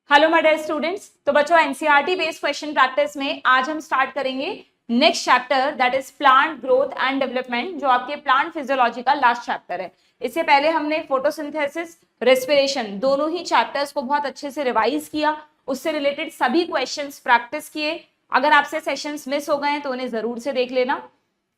Hello my dear students. तो बच्चों NCERT based question practice में आज हम स्टार्ट करेंगे next chapter that is plant growth and development, जो आपके प्लांट फिजियोलॉजी का लास्ट चैप्टर है। इससे पहले हमने फोटोसिंथेसिस, रेस्पिरेशन दोनों ही चैप्टर्स को बहुत अच्छे से रिवाइज किया, उससे रिलेटेड सभी क्वेश्चंस प्रैक्टिस किए। अगर आपसे सेशंस मिस हो गए हैं तो उन्हें जरूर से देख लेना।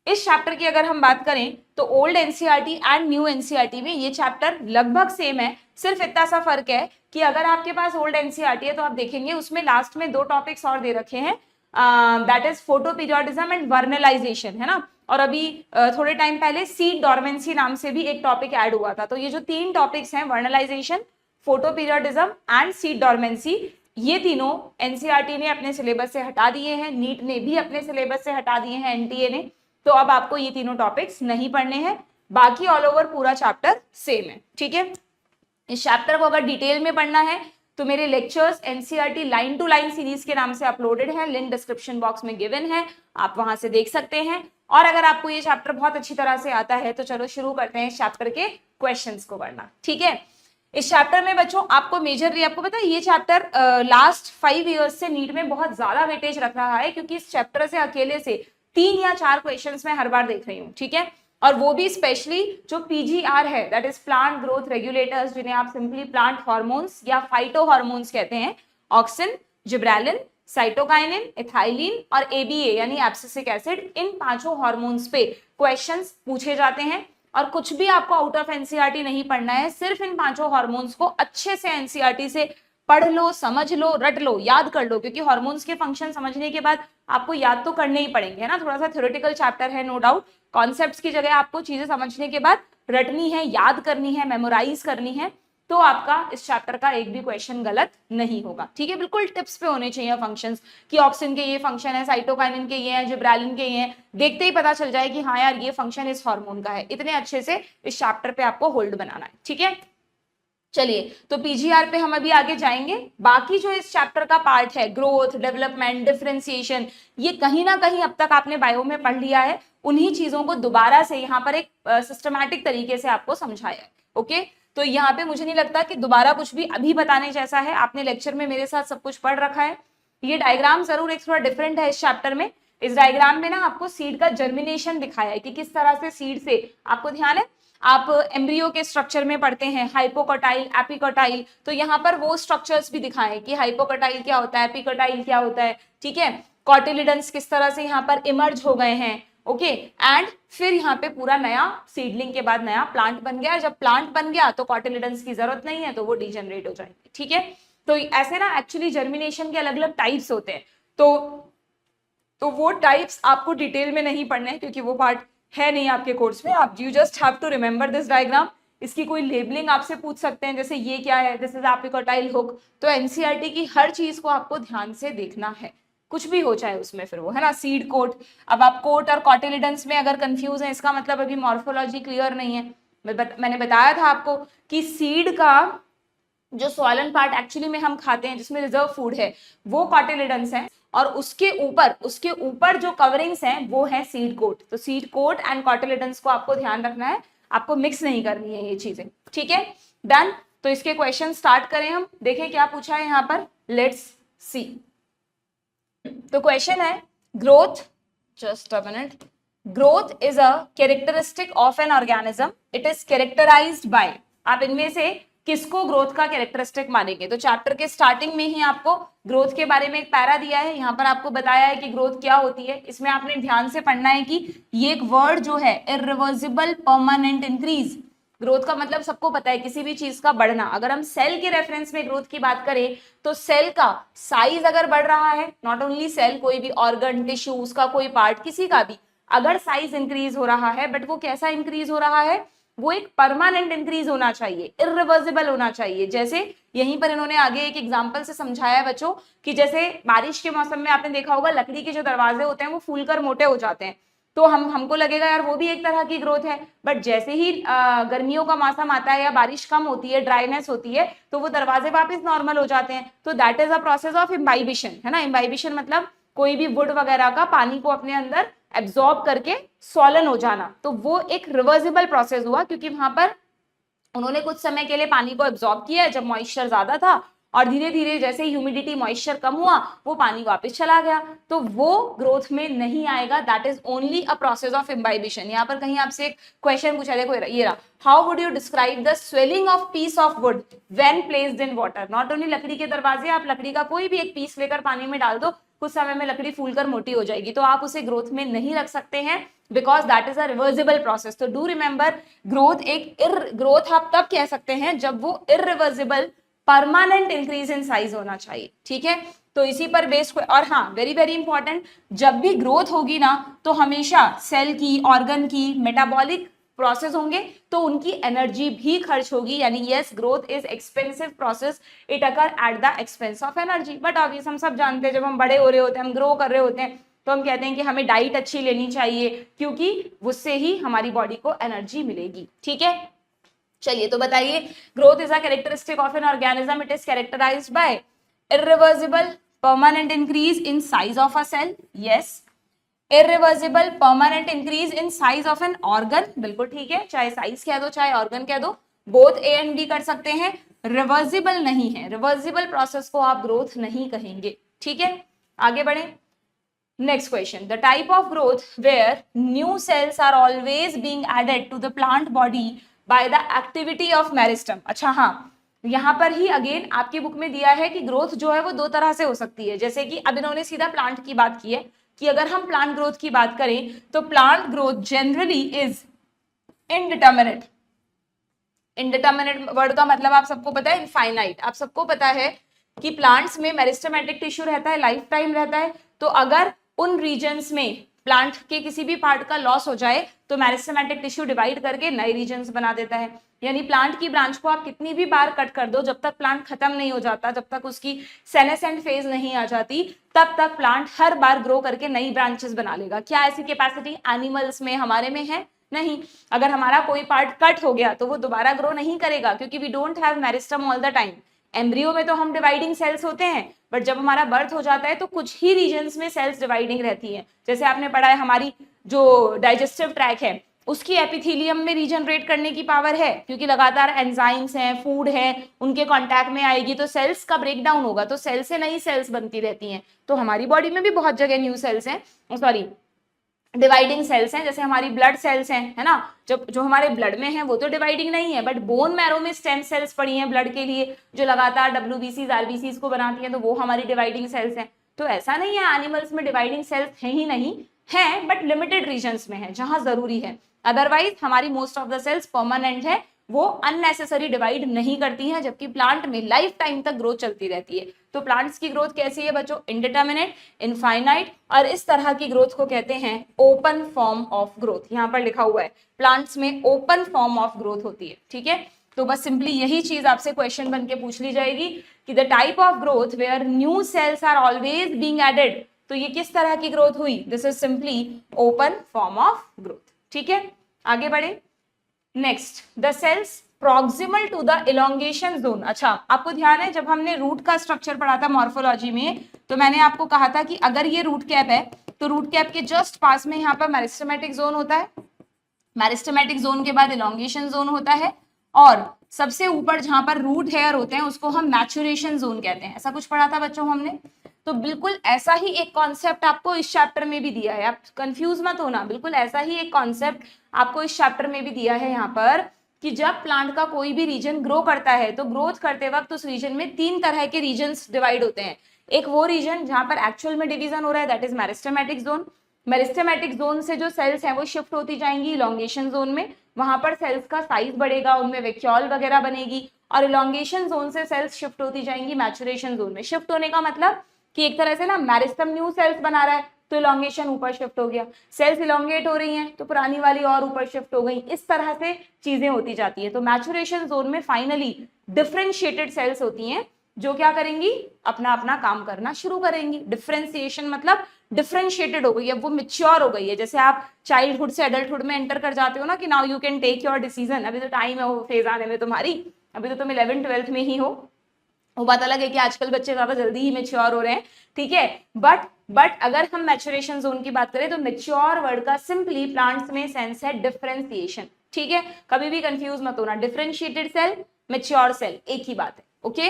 इस चैप्टर की अगर हम बात करें तो old NCERT and new NCERT में ये चैप्टर लगभग सेम है, सिर्फ इतना सा फर्क है कि अगर आपके पास ओल्ड एनसीईआरटी है तो आप देखेंगे उसमें लास्ट में दो टॉपिक्स और दे रखे हैं, that is photo periodism and vernalization, है ना। और अभी थोड़े टाइम पहले सीड डॉर्मेंसी नाम से भी एक टॉपिक ऐड हुआ था। तो ये जो तीन टॉपिक्स हैं, vernalization, photo periodism and seed dormancy, ये तीनों एनसीईआरटी ने अपने सिलेबस से हटा दिए हैं, नीट ने भी अपने सिलेबस से हटा दिए हैं, एनटीए ने। तो अब आपको ये तीनों टॉपिक्स नहीं पढ़ने हैं, बाकी ऑल ओवर पूरा चैप्टर सेम है, ठीक है। इस चैप्टर को अगर डिटेल में पढ़ना है तो मेरे lectures NCERT line to line series के नाम से अपलोडेड हैं, लिंक डिस्क्रिप्शन बॉक्स में गिवन है, आप वहां से देख सकते हैं। और अगर आपको ये चैप्टर बहुत अच्छी तरह से आता है तो चलो शुरू करते हैं इस चैप्टर के क्वेश्चंस को पढ़ना, ठीक है। इस चैप्टर में बच्चों आपको मेजरली, आपको पता है ये चैप्टर लास्ट 5 ईयर्स से नीट में बहुत ज्यादा वेटेज रख रहा है, क्योंकि इस चैप्टर से अकेले से 3 या 4 क्वेश्चंस मैं हर बार देख रही हूँ, ठीक है। और वो भी स्पेशली जो पीजीआर है, that is plant growth regulators, जिन्हें आप सिंपली प्लांट हार्मोन्स या फाइटो हार्मोन्स कहते हैं, ऑक्सिन, जिब्रेलिन, साइटोकाइनिन, एथाइलिन और एबीए यानी एब्सिसिक एसिड, इन पांचों हार्मोन्स पे क्वेश्चंस पूछे जाते हैं। और कुछ भी आपको आउट ऑफ एनसीईआरटी नहीं पढ़ना है, सिर्फ इन पांचों हार्मोन्स को अच्छे से एनसीईआरटी से पढ़ लो, समझ लो, रट लो, याद कर लो, क्योंकि हार्मोन्स के फंक्शन समझने के बाद आपको याद तो करने ही पड़ेंगे, है ना। थोड़ा सा थ्योरेटिकल चैप्टर है, नो डाउट। कॉन्सेप्ट्स की जगह आपको चीजें समझने के बाद रटनी है, याद करनी है, मेमोराइज करनी है, तो आपका इस चैप्टर का एक भी क्वेश्चन गलत नहीं होगा, ठीक है। बिल्कुल टिप्स पे होने चाहिए फंक्शंस, कि ऑक्सिन के ये फंक्शन है, साइटोकाइनिन के ये हैं, जिब्रेलिन के ये हैं, देखते ही पता चल जाए कि हाँ यार ये फंक्शन इस हार्मोन का है। इतने अच्छे से इस चैप्टर पे आपको होल्ड बनाना है, ठीक है। चलिए, तो पीजीआर पे हम अभी आगे जाएंगे। बाकी जो इस चैप्टर का पार्ट है, ग्रोथ, डेवलपमेंट, डिफरेंशिएशन, ये कहीं ना कहीं अब तक आपने बायो में पढ़ लिया है। उन्हीं चीजों को दोबारा से यहाँ पर एक सिस्टमैटिक तरीके से आपको समझाया है, ओके। तो यहाँ पे मुझे नहीं लगता कि दोबारा कुछ भी अभी बताने जैसा है, आपने लेक्चर में मेरे साथ सब कुछ पढ़ रखा है। ये डायग्राम जरूर एक थोड़ा डिफरेंट है इस चैप्टर में। इस डायग्राम में ना आपको सीड का जर्मिनेशन दिखाया है कि किस तरह से सीड से, आपको ध्यान है आप एम्ब्रियो के स्ट्रक्चर में पढ़ते हैं हाइपोकटाइल, एपिकटाइल, तो यहाँ पर वो स्ट्रक्चर्स भी दिखाएं कि हाइपोकटाइल क्या होता है, एपिकटाइल क्या होता है, ठीक है। कॉटिलिडन्स किस तरह से यहाँ पर इमर्ज हो गए हैं, ओके। एंड फिर यहाँ पे पूरा नया सीडलिंग के बाद नया प्लांट बन गया। जब प्लांट बन गया तो कॉटिलिडन्स की जरूरत नहीं है, तो वो डिजेनरेट हो जाएंगे, ठीक है। तो ऐसे ना एक्चुअली जर्मिनेशन के अलग अलग टाइप्स होते हैं, तो वो टाइप्स आपको डिटेल में नहीं पढ़ने हैं, क्योंकि वो पार्ट है नहीं आपके कोर्स में। आप you just have to remember this diagram. इसकी कोई लेबलिंग आपसे पूछ सकते हैं, जैसे ये क्या है, दिस इज एपिकटाइल हुक। तो एनसीईआरटी की हर चीज को आपको ध्यान से देखना है, कुछ भी हो चाहे उसमें, फिर वो है ना सीड कोट। अब आप कोट और कॉटिलिडन्स में अगर कंफ्यूज है, इसका मतलब अभी मॉर्फोलॉजी क्लियर नहीं है। मैंने बताया था आपको कि सीड का जो सॉलन पार्ट एक्चुअली में हम खाते हैं, जिसमें रिजर्व फूड है, वो कॉटिलिडन्स है, और उसके ऊपर जो कवरिंग्स हैं वो है सीड कोट। तो सीड कोट एंड कॉटिलिडन्स को आपको ध्यान रखना है, आपको मिक्स नहीं करनी है ये चीजें, ठीक है। डन। तो इसके क्वेश्चन स्टार्ट करें हम, देखें क्या पूछा है यहाँ पर, लेट्स सी। तो क्वेश्चन है growth, just a minute, growth is a characteristic of an organism, it is characterized by, आप इनमें से किसको ग्रोथ का कैरेक्टरिस्टिक मानेंगे। तो चैप्टर के स्टार्टिंग में ही आपको ग्रोथ के बारे में एक पैरा दिया है, यहाँ पर आपको बताया है कि ग्रोथ क्या होती है। इसमें आपने ध्यान से पढ़ना है कि ये एक वर्ड जो है, इरिवर्सिबल परमानेंट इंक्रीज। ग्रोथ का मतलब सबको पता है, किसी भी चीज का बढ़ना। अगर हम सेल के रेफरेंस में ग्रोथ की बात करें तो सेल का साइज अगर बढ़ रहा है, नॉट ओनली सेल, कोई भी ऑर्गन, टिश्यू, उसका कोई पार्ट, किसी का भी अगर साइज इंक्रीज हो रहा है, बट वो कैसा इंक्रीज हो रहा है, वो एक परमानेंट इंक्रीज होना चाहिए, इरिवर्सिबल होना चाहिए। जैसे यहीं पर इन्होंने आगे एक एग्जांपल से समझाया है बच्चों, कि जैसे बारिश के मौसम में आपने देखा होगा लकड़ी के जो दरवाजे होते हैं वो फूलकर मोटे हो जाते हैं, तो हमको लगेगा यार वो भी एक तरह की ग्रोथ है। बट जैसे ही गर्मियों का मौसम आता है या बारिश कम होती है, ड्राइनेस होती है, तो वो दरवाजे वापस नॉर्मल हो जाते हैं। तो that is a process of imbibition, है ना। इम्बाइबिशन मतलब कोई भी वुड वगैरह का पानी को अपने अंदर एब्जॉर्ब करके सॉलन हो जाना, तो वो एक रिवर्सिबल प्रोसेस हुआ, क्योंकि वहां पर उन्होंने कुछ समय के लिए पानी को एब्जॉर्ब किया जब मॉइस्चर ज्यादा था, और धीरे धीरे जैसे ह्यूमिडिटी मॉइस्चर कम हुआ वो पानी वापस चला गया, तो वो ग्रोथ में नहीं आएगा। That is only a process of imbibition. यहाँ पर कहीं आपसे एक क्वेश्चन पूछा, देखो ये रहा, how would you describe the swelling of peace of would when placed in water. Not only लकड़ी के दरवाजे, आप लकड़ी का कोई भी एक पीस लेकर पानी में डाल दो, कुछ समय में लकड़ी फूलकर मोटी हो जाएगी, तो आप उसे ग्रोथ में नहीं रख सकते हैं, because that is a reversible process. तो डू रिमेंबर, ग्रोथ आप तब कह सकते हैं जब वो irreversible permanent increase in size होना चाहिए, ठीक है। तो इसी पर बेस्ड, और हाँ वेरी वेरी इंपॉर्टेंट, जब भी ग्रोथ होगी ना तो हमेशा सेल की, ऑर्गन की मेटाबॉलिक प्रोसेस होंगे तो उनकी एनर्जी भी खर्च होगी, यानी yes growth is expensive process, it occur at the expense of energy. But obvious हम सब जानते हैं, जब हम बड़े हो रहे होते हैं, हम ग्रो कर रहे होते हैं, तो हम कहते हैं कि हमें डाइट अच्छी लेनी चाहिए, क्योंकि उससे ही हमारी बॉडी को एनर्जी मिलेगी, ठीक है। चलिए तो बताइए, growth is a characteristic of an organism, it is characterized by irreversible permanent increase in size of a cell, yes. Irreversible permanent increase in size of an organ, बिल्कुल ठीक है, चाहे साइज कह दो चाहे ऑर्गन कह दो, बोथ ए एंड बी कर सकते हैं। रिवर्सिबल नहीं है, रिवर्सिबल प्रोसेस को आप ग्रोथ नहीं कहेंगे, ठीक है। आगे बढ़े, next question, the type of growth where new cells are always being added to the plant body by the activity of meristem. अच्छा हाँ, यहाँ पर ही अगेन आपकी बुक में दिया है कि ग्रोथ जो है वो दो तरह से हो सकती है, जैसे कि अब इन्होंने सीधा प्लांट की बात की है कि अगर हम प्लांट ग्रोथ की बात करें तो plant growth generally is indeterminate. Indeterminate word का मतलब आप सबको पता है, इनफाइनाइट। आप सबको पता है कि प्लांट्स में मेरिस्टेमेटिक टिश्यू रहता है, लाइफ टाइम रहता है, तो अगर उन रीजन्स में प्लांट के किसी भी पार्ट का लॉस हो जाए तो मेरिस्टेमेटिक टिश्यू डिवाइड करके नए रीजन्स बना देता है। यानी प्लांट की ब्रांच को आप कितनी भी बार कट कर दो, जब तक प्लांट खत्म नहीं हो जाता, जब तक उसकी सेनेसेंट फेज नहीं आ जाती, तब तक प्लांट हर बार ग्रो करके नई ब्रांचेस बना लेगा। क्या ऐसी कैपेसिटी एनिमल्स में, हमारे में है? नहीं। अगर हमारा कोई पार्ट कट हो गया तो वो दोबारा ग्रो नहीं करेगा, क्योंकि we don't have meristem all the time. Embryo में तो हम डिवाइडिंग सेल्स होते हैं, बट जब हमारा बर्थ हो जाता है तो कुछ ही रीजन्स में सेल्स डिवाइडिंग रहती है। जैसे आपने पढ़ा है, हमारी जो डाइजेस्टिव ट्रैक है उसकी एपिथेलियम में रीजनरेट करने की पावर है, क्योंकि लगातार एंजाइम्स हैं, फूड है, उनके कांटेक्ट में आएगी तो सेल्स का ब्रेकडाउन होगा, तो सेल से नई सेल्स बनती रहती हैं। तो हमारी बॉडी में भी बहुत जगह न्यू सेल्स हैं, सॉरी डिवाइडिंग सेल्स हैं, जैसे हमारी ब्लड सेल्स हैं, है ना, जो हमारे ब्लड में है वो तो डिवाइडिंग नहीं है, बट बोन मैरो में स्टेम सेल्स पड़ी हैं ब्लड के लिए, जो लगातार WBCs RBCs को बनाती हैं, तो वो हमारी डिवाइडिंग सेल्स हैं। तो ऐसा नहीं है एनिमल्स में डिवाइडिंग सेल्स है ही नहीं, है बट लिमिटेड रीजन्स में है जहां जरूरी है। अदरवाइज हमारी most of the cells permanent है, वो अननेसेसरी डिवाइड नहीं करती हैं, जबकि प्लांट में लाइफ टाइम तक ग्रोथ चलती रहती है। तो प्लांट्स की ग्रोथ कैसी है बच्चों? इनडिटर्मिनेट, इनफाइनाइट, और इस तरह की ग्रोथ को कहते हैं ओपन फॉर्म ऑफ ग्रोथ। यहाँ पर लिखा हुआ है प्लांट्स में ओपन फॉर्म ऑफ ग्रोथ होती है, ठीक है। तो बस सिंपली यही चीज आपसे क्वेश्चन बन के पूछ ली जाएगी कि the type of growth where new cells are always being added, तो ये किस तरह की ग्रोथ हुई? This is simply open form of growth, ठीक है। आगे बढ़े, next, the cells proximal to the elongation zone. अच्छा, आपको ध्यान है जब हमने रूट का स्ट्रक्चर पढ़ा था मॉर्फोलॉजी में, तो मैंने आपको कहा था कि अगर ये रूट कैप है तो रूट कैप के जस्ट पास में यहाँ पर मेरिस्टेमेटिक जोन होता है, मेरिस्टेमेटिक जोन के बाद इलोंगेशन जोन होता है, और सबसे ऊपर जहां पर रूट हेयर होते हैं उसको हम मैचुरेशन जोन कहते हैं। ऐसा कुछ पढ़ा था बच्चों हमने। तो बिल्कुल ऐसा ही एक कॉन्सेप्ट आपको इस चैप्टर में भी दिया है, आप कंफ्यूज मत होना, बिल्कुल ऐसा ही एक कॉन्सेप्ट आपको इस चैप्टर में भी दिया है यहाँ पर, कि जब प्लांट का कोई भी रीजन ग्रो करता है तो ग्रोथ करते वक्त उस रीजन में 3 तरह के रीजन्स डिवाइड होते हैं। एक वो रीजन जहां पर एक्चुअल में डिवीजन हो रहा है, that is meristematic zone. Meristematic zone से जो सेल्स हैं वो शिफ्ट होती जाएंगी इलोंगेशन जोन में, वहां पर सेल्स का साइज बढ़ेगा, उनमें वैक्यूल वगैरह बनेगी, और इलोंगेशन जोन से सेल्स शिफ्ट होती जाएंगी मैचुरेशन जोन में। शिफ्ट होने का मतलब कि एक तरह से ना मेरिस्टम न्यू सेल्स बना रहा है तो इलोंगेशन ऊपर शिफ्ट हो गया, सेल्स इलोंगेट हो रही हैं तो पुरानी वाली और ऊपर शिफ्ट हो गई, इस तरह से चीजें होती जाती है। तो मैचुरेशन जोन में फाइनली डिफरेंशिएटेड सेल्स होती हैं जो क्या करेंगी? अपना अपना काम करना शुरू करेंगी। डिफरेंशिएशन मतलब डिफरेंशिएटेड हो गई है, वो मिच्योर हो गई है। जैसे आप चाइल्डहुड से एडल्टहुड में एंटर कर जाते हो ना कि now you can take your decision, अभी तो टाइम है वो फेज आने में तुम्हारी, अभी तो तुम 11th 12th में ही हो। वो बात अलग है कि आजकल बच्चे ज्यादा जल्दी ही मेच्योर हो रहे हैं, ठीक है, बट अगर हम मैचुरेशन जोन की बात करें तो मेच्योर वर्ड का सिंपली प्लांट्स में सेंस है डिफरेंशिएशन, ठीक है। कभी भी कंफ्यूज मत होना, डिफरेंशिएटेड सेल, मेच्योर सेल एक ही बात है, ओके।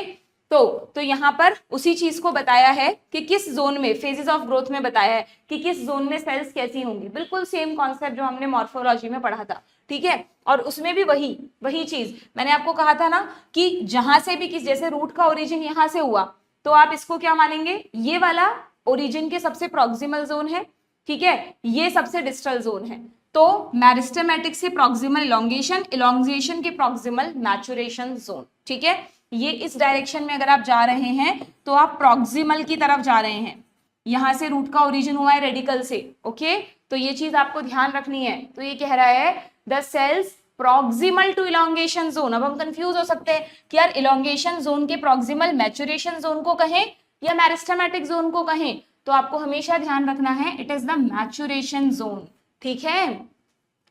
तो यहाँ पर उसी चीज को बताया है कि किस जोन में, फेजेस ऑफ ग्रोथ में बताया है कि किस जोन में सेल्स कैसी होंगी, बिल्कुल सेम कॉन्सेप्ट जो हमने मॉर्फोलॉजी में पढ़ा था, ठीक है। और उसमें भी वही चीज मैंने आपको कहा था ना कि जहां से भी किस, जैसे रूट का ओरिजिन यहां से हुआ तो आप इसको क्या मानेंगे, ये वाला ओरिजिन के सबसे प्रॉक्सिमल जोन है, ठीक है, ये सबसे डिस्टल जोन है। तो मेरिस्टेमेटिक से प्रॉक्सिमल इलोंगेशन, इलोंगेशन के प्रॉक्सिमल मैचुरेशन जोन, ठीक है। ये इस डायरेक्शन में अगर आप जा रहे हैं तो आप प्रॉक्सिमल की तरफ जा रहे हैं, यहां से रूट का ओरिजिन हुआ है रेडिकल से, ओके। तो ये चीज आपको ध्यान रखनी है। तो ये कह रहा है the cells proximal to elongation zone. अब हम कंफ्यूज हो सकते हैं कि यार इलोंगेशन जोन के प्रॉक्सिमल मैचुरेशन जोन को कहें या मेरिस्टेमेटिक जोन को कहें, तो आपको हमेशा ध्यान रखना है it is the maturation zone, ठीक है,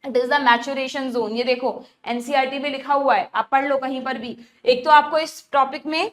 it is the maturation zone. ये देखो एनसीईआरटी में लिखा हुआ है, आप पढ़ लो कहीं पर भी। एक तो आपको इस टॉपिक में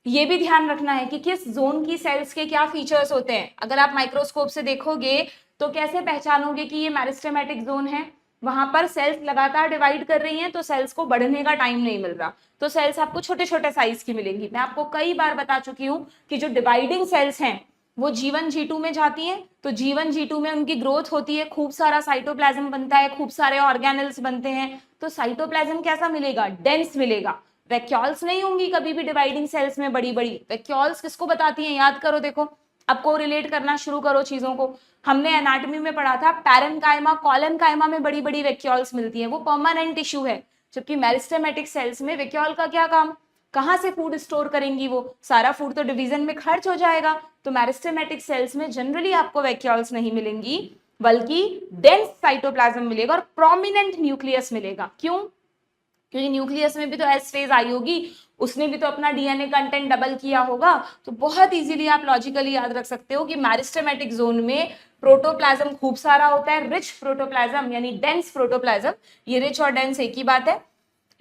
ये भी ध्यान रखना है कि किस जोन की सेल्स के क्या फीचर्स होते हैं। अगर आप माइक्रोस्कोप से देखोगे तो कैसे पहचानोगे कि ये मेरिस्टेमेटिक जोन है, वहां पर सेल्स लगातार डिवाइड कर रही हैं तो सेल्स को बढ़ने का टाइम नहीं मिल रहा, तो सेल्स आपको छोटे छोटे साइज की मिलेंगी। मैं आपको कई बार बता चुकी हूँ कि जो डिवाइडिंग सेल्स हैं वो G1 G2 में जाती हैं, तो G1 G2 में उनकी ग्रोथ होती है, खूब सारा साइटोप्लाज्म बनता है, खूब सारे ऑर्गेनेल्स बनते हैं। तो साइटोप्लाज्म कैसा मिलेगा, डेंस मिलेगा, वैक्यूल्स नहीं होंगी कभी भी डिवाइडिंग सेल्स में बड़ी बड़ी। वैक्यूल्स किसको बताती हैं, याद करो, देखो आपको रिलेट करना शुरू करो चीजों को। हमने एनाटॉमी में पढ़ा था पैरेन्काइमा, कॉलनकाइमा में बड़ी बड़ी वैक्यूल्स मिलती हैं, वो परमानेंट टिश्यू है। जबकि मेरिस्टेमेटिक सेल्स में वैक्यूल का क्या काम, कहां से फूड स्टोर करेंगी, वो सारा फूड तो डिवीजन में खर्च हो जाएगा। तो मेरिस्टेमेटिक सेल्स में जनरली आपको वैक्यूल्स नहीं मिलेंगी, बल्कि डेंस साइटोप्लाज्म मिलेगा और प्रोमिनेंट न्यूक्लियस मिलेगा। क्यों, क्योंकि न्यूक्लियस में भी तो एस फेज आई होगी, उसने भी तो अपना डीएनए कंटेंट डबल किया होगा। तो बहुत इजीली आप लॉजिकली याद रख सकते हो कि मेरिस्टेमेटिक जोन में प्रोटोप्लाज्म खूब सारा होता है, रिच प्रोटोप्लाज्म यानी डेंस प्रोटोप्लाज्म। ये रिच और डेंस एक ही बात है।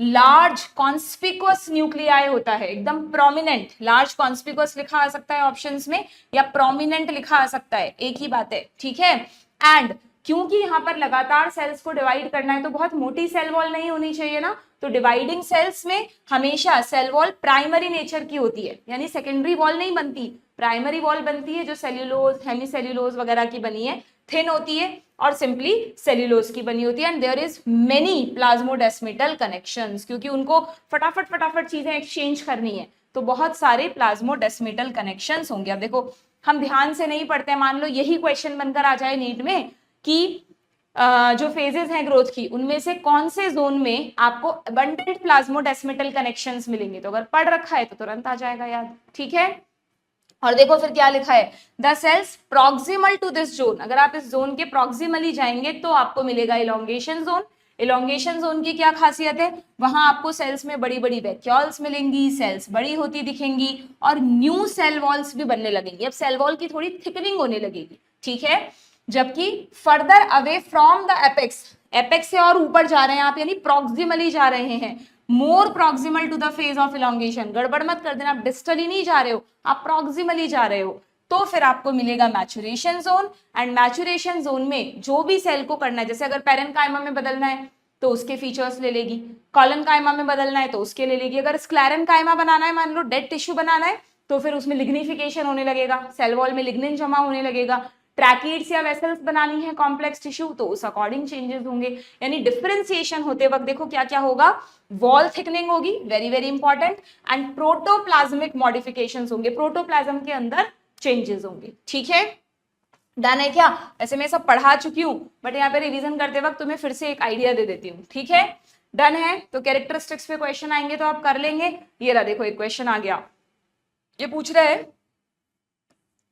लार्ज कॉन्स्पिकुअस न्यूक्लियाई होता है, एकदम प्रोमिनेंट। लार्ज कॉन्स्पिकुअस लिखा आ सकता है ऑप्शंस में या प्रोमिनेंट लिखा आ सकता है, एक ही बात है, ठीक है। एंड क्योंकि यहाँ पर लगातार सेल्स को डिवाइड करना है तो बहुत मोटी सेल वॉल नहीं होनी चाहिए ना, तो डिवाइडिंग सेल्स में हमेशा सेल वॉल प्राइमरी नेचर की होती है, यानी सेकेंडरी वॉल नहीं बनती, प्राइमरी वॉल बनती है जो सेल्यूलोज, हेमीसेल्यूलोज वगैरह की बनी है, थिन होती है और सिंपली सेल्यूलोज की बनी होती है। And there is many plasmodesmatal connections, क्योंकि उनको फटाफट फटाफट चीजें एक्सचेंज करनी है तो बहुत सारे प्लाज्मोडेस्मेटल कनेक्शंस होंगे। अब देखो हम ध्यान से नहीं पढ़ते, मान लो यही क्वेश्चन बनकर आ जाए नीट में कि जो फेजेस हैं ग्रोथ की, उनमें से कौन से जोन में आपको अबंडेंट प्लाज्मोडेस्मेटल कनेक्शंस मिलेंगे, तो अगर पढ़ रखा है तो तुरंत आ जाएगा याद, ठीक है। और देखो फिर क्या लिखा है, the cells proximal to this zone, अगर आप इस जोन के प्रॉक्सिमली जाएंगे तो आपको मिलेगा इलोंगेशन जोन। इलोंगेशन जोन की क्या खासियत है, वहां आपको सेल्स में बड़ी बड़ी वैक्यूल्स मिलेंगी, सेल्स बड़ी होती दिखेंगी और न्यू सेल वॉल्स भी बनने लगेंगी। अब सेल वॉल की थोड़ी थिकनिंग होने लगेगी, ठीक है। जबकि further away from the apex, apex से और ऊपर जा रहे हैं आप, यानी प्रॉक्सिमली जा रहे हैं, more proximal to the phase of elongation. गड़बड़ मत कर देना, आप डिस्टली नहीं जा रहे हो, आप प्रॉक्सिमली जा रहे हो, तो फिर आपको मिलेगा maturation zone. And maturation zone में जो भी सेल को करना है, जैसे अगर पैरेन्काइमा में बदलना है तो उसके फीचर्स ले लेगी, कॉलनकाइमा में बदलना है तो उसके ले लेगी, अगर स्क्लेरेन्काइमा बनाना है, मान लो डेड टिश्यू बनाना है, तो फिर उसमें लिग्निफिकेशन होने लगेगा, सेल वॉल में लिग्निन जमा होने लगेगा। ट्रैकिड्स या वेसल्स बनानी है कॉम्प्लेक्स टिश्यू, तो उस अकॉर्डिंग चेंजेस होंगे। यानी डिफरेंशिएशन होते वक्त देखो क्या क्या होगा, वॉल थिकनिंग होगी, very very important, and protoplasmic modifications होंगे, प्रोटोप्लाज्म के अंदर चेंजेस होंगे, ठीक है। डन है क्या, ऐसे मैं सब पढ़ा चुकी हूँ बट यहाँ पे रिवीजन करते वक्त तुम्हें फिर से एक आइडिया दे देती हूँ, ठीक है। डन है, तो कैरेक्टरिस्टिक्स पे क्वेश्चन आएंगे तो आप कर लेंगे। ये रहा देखो एक क्वेश्चन आ गया, ये पूछ रहा है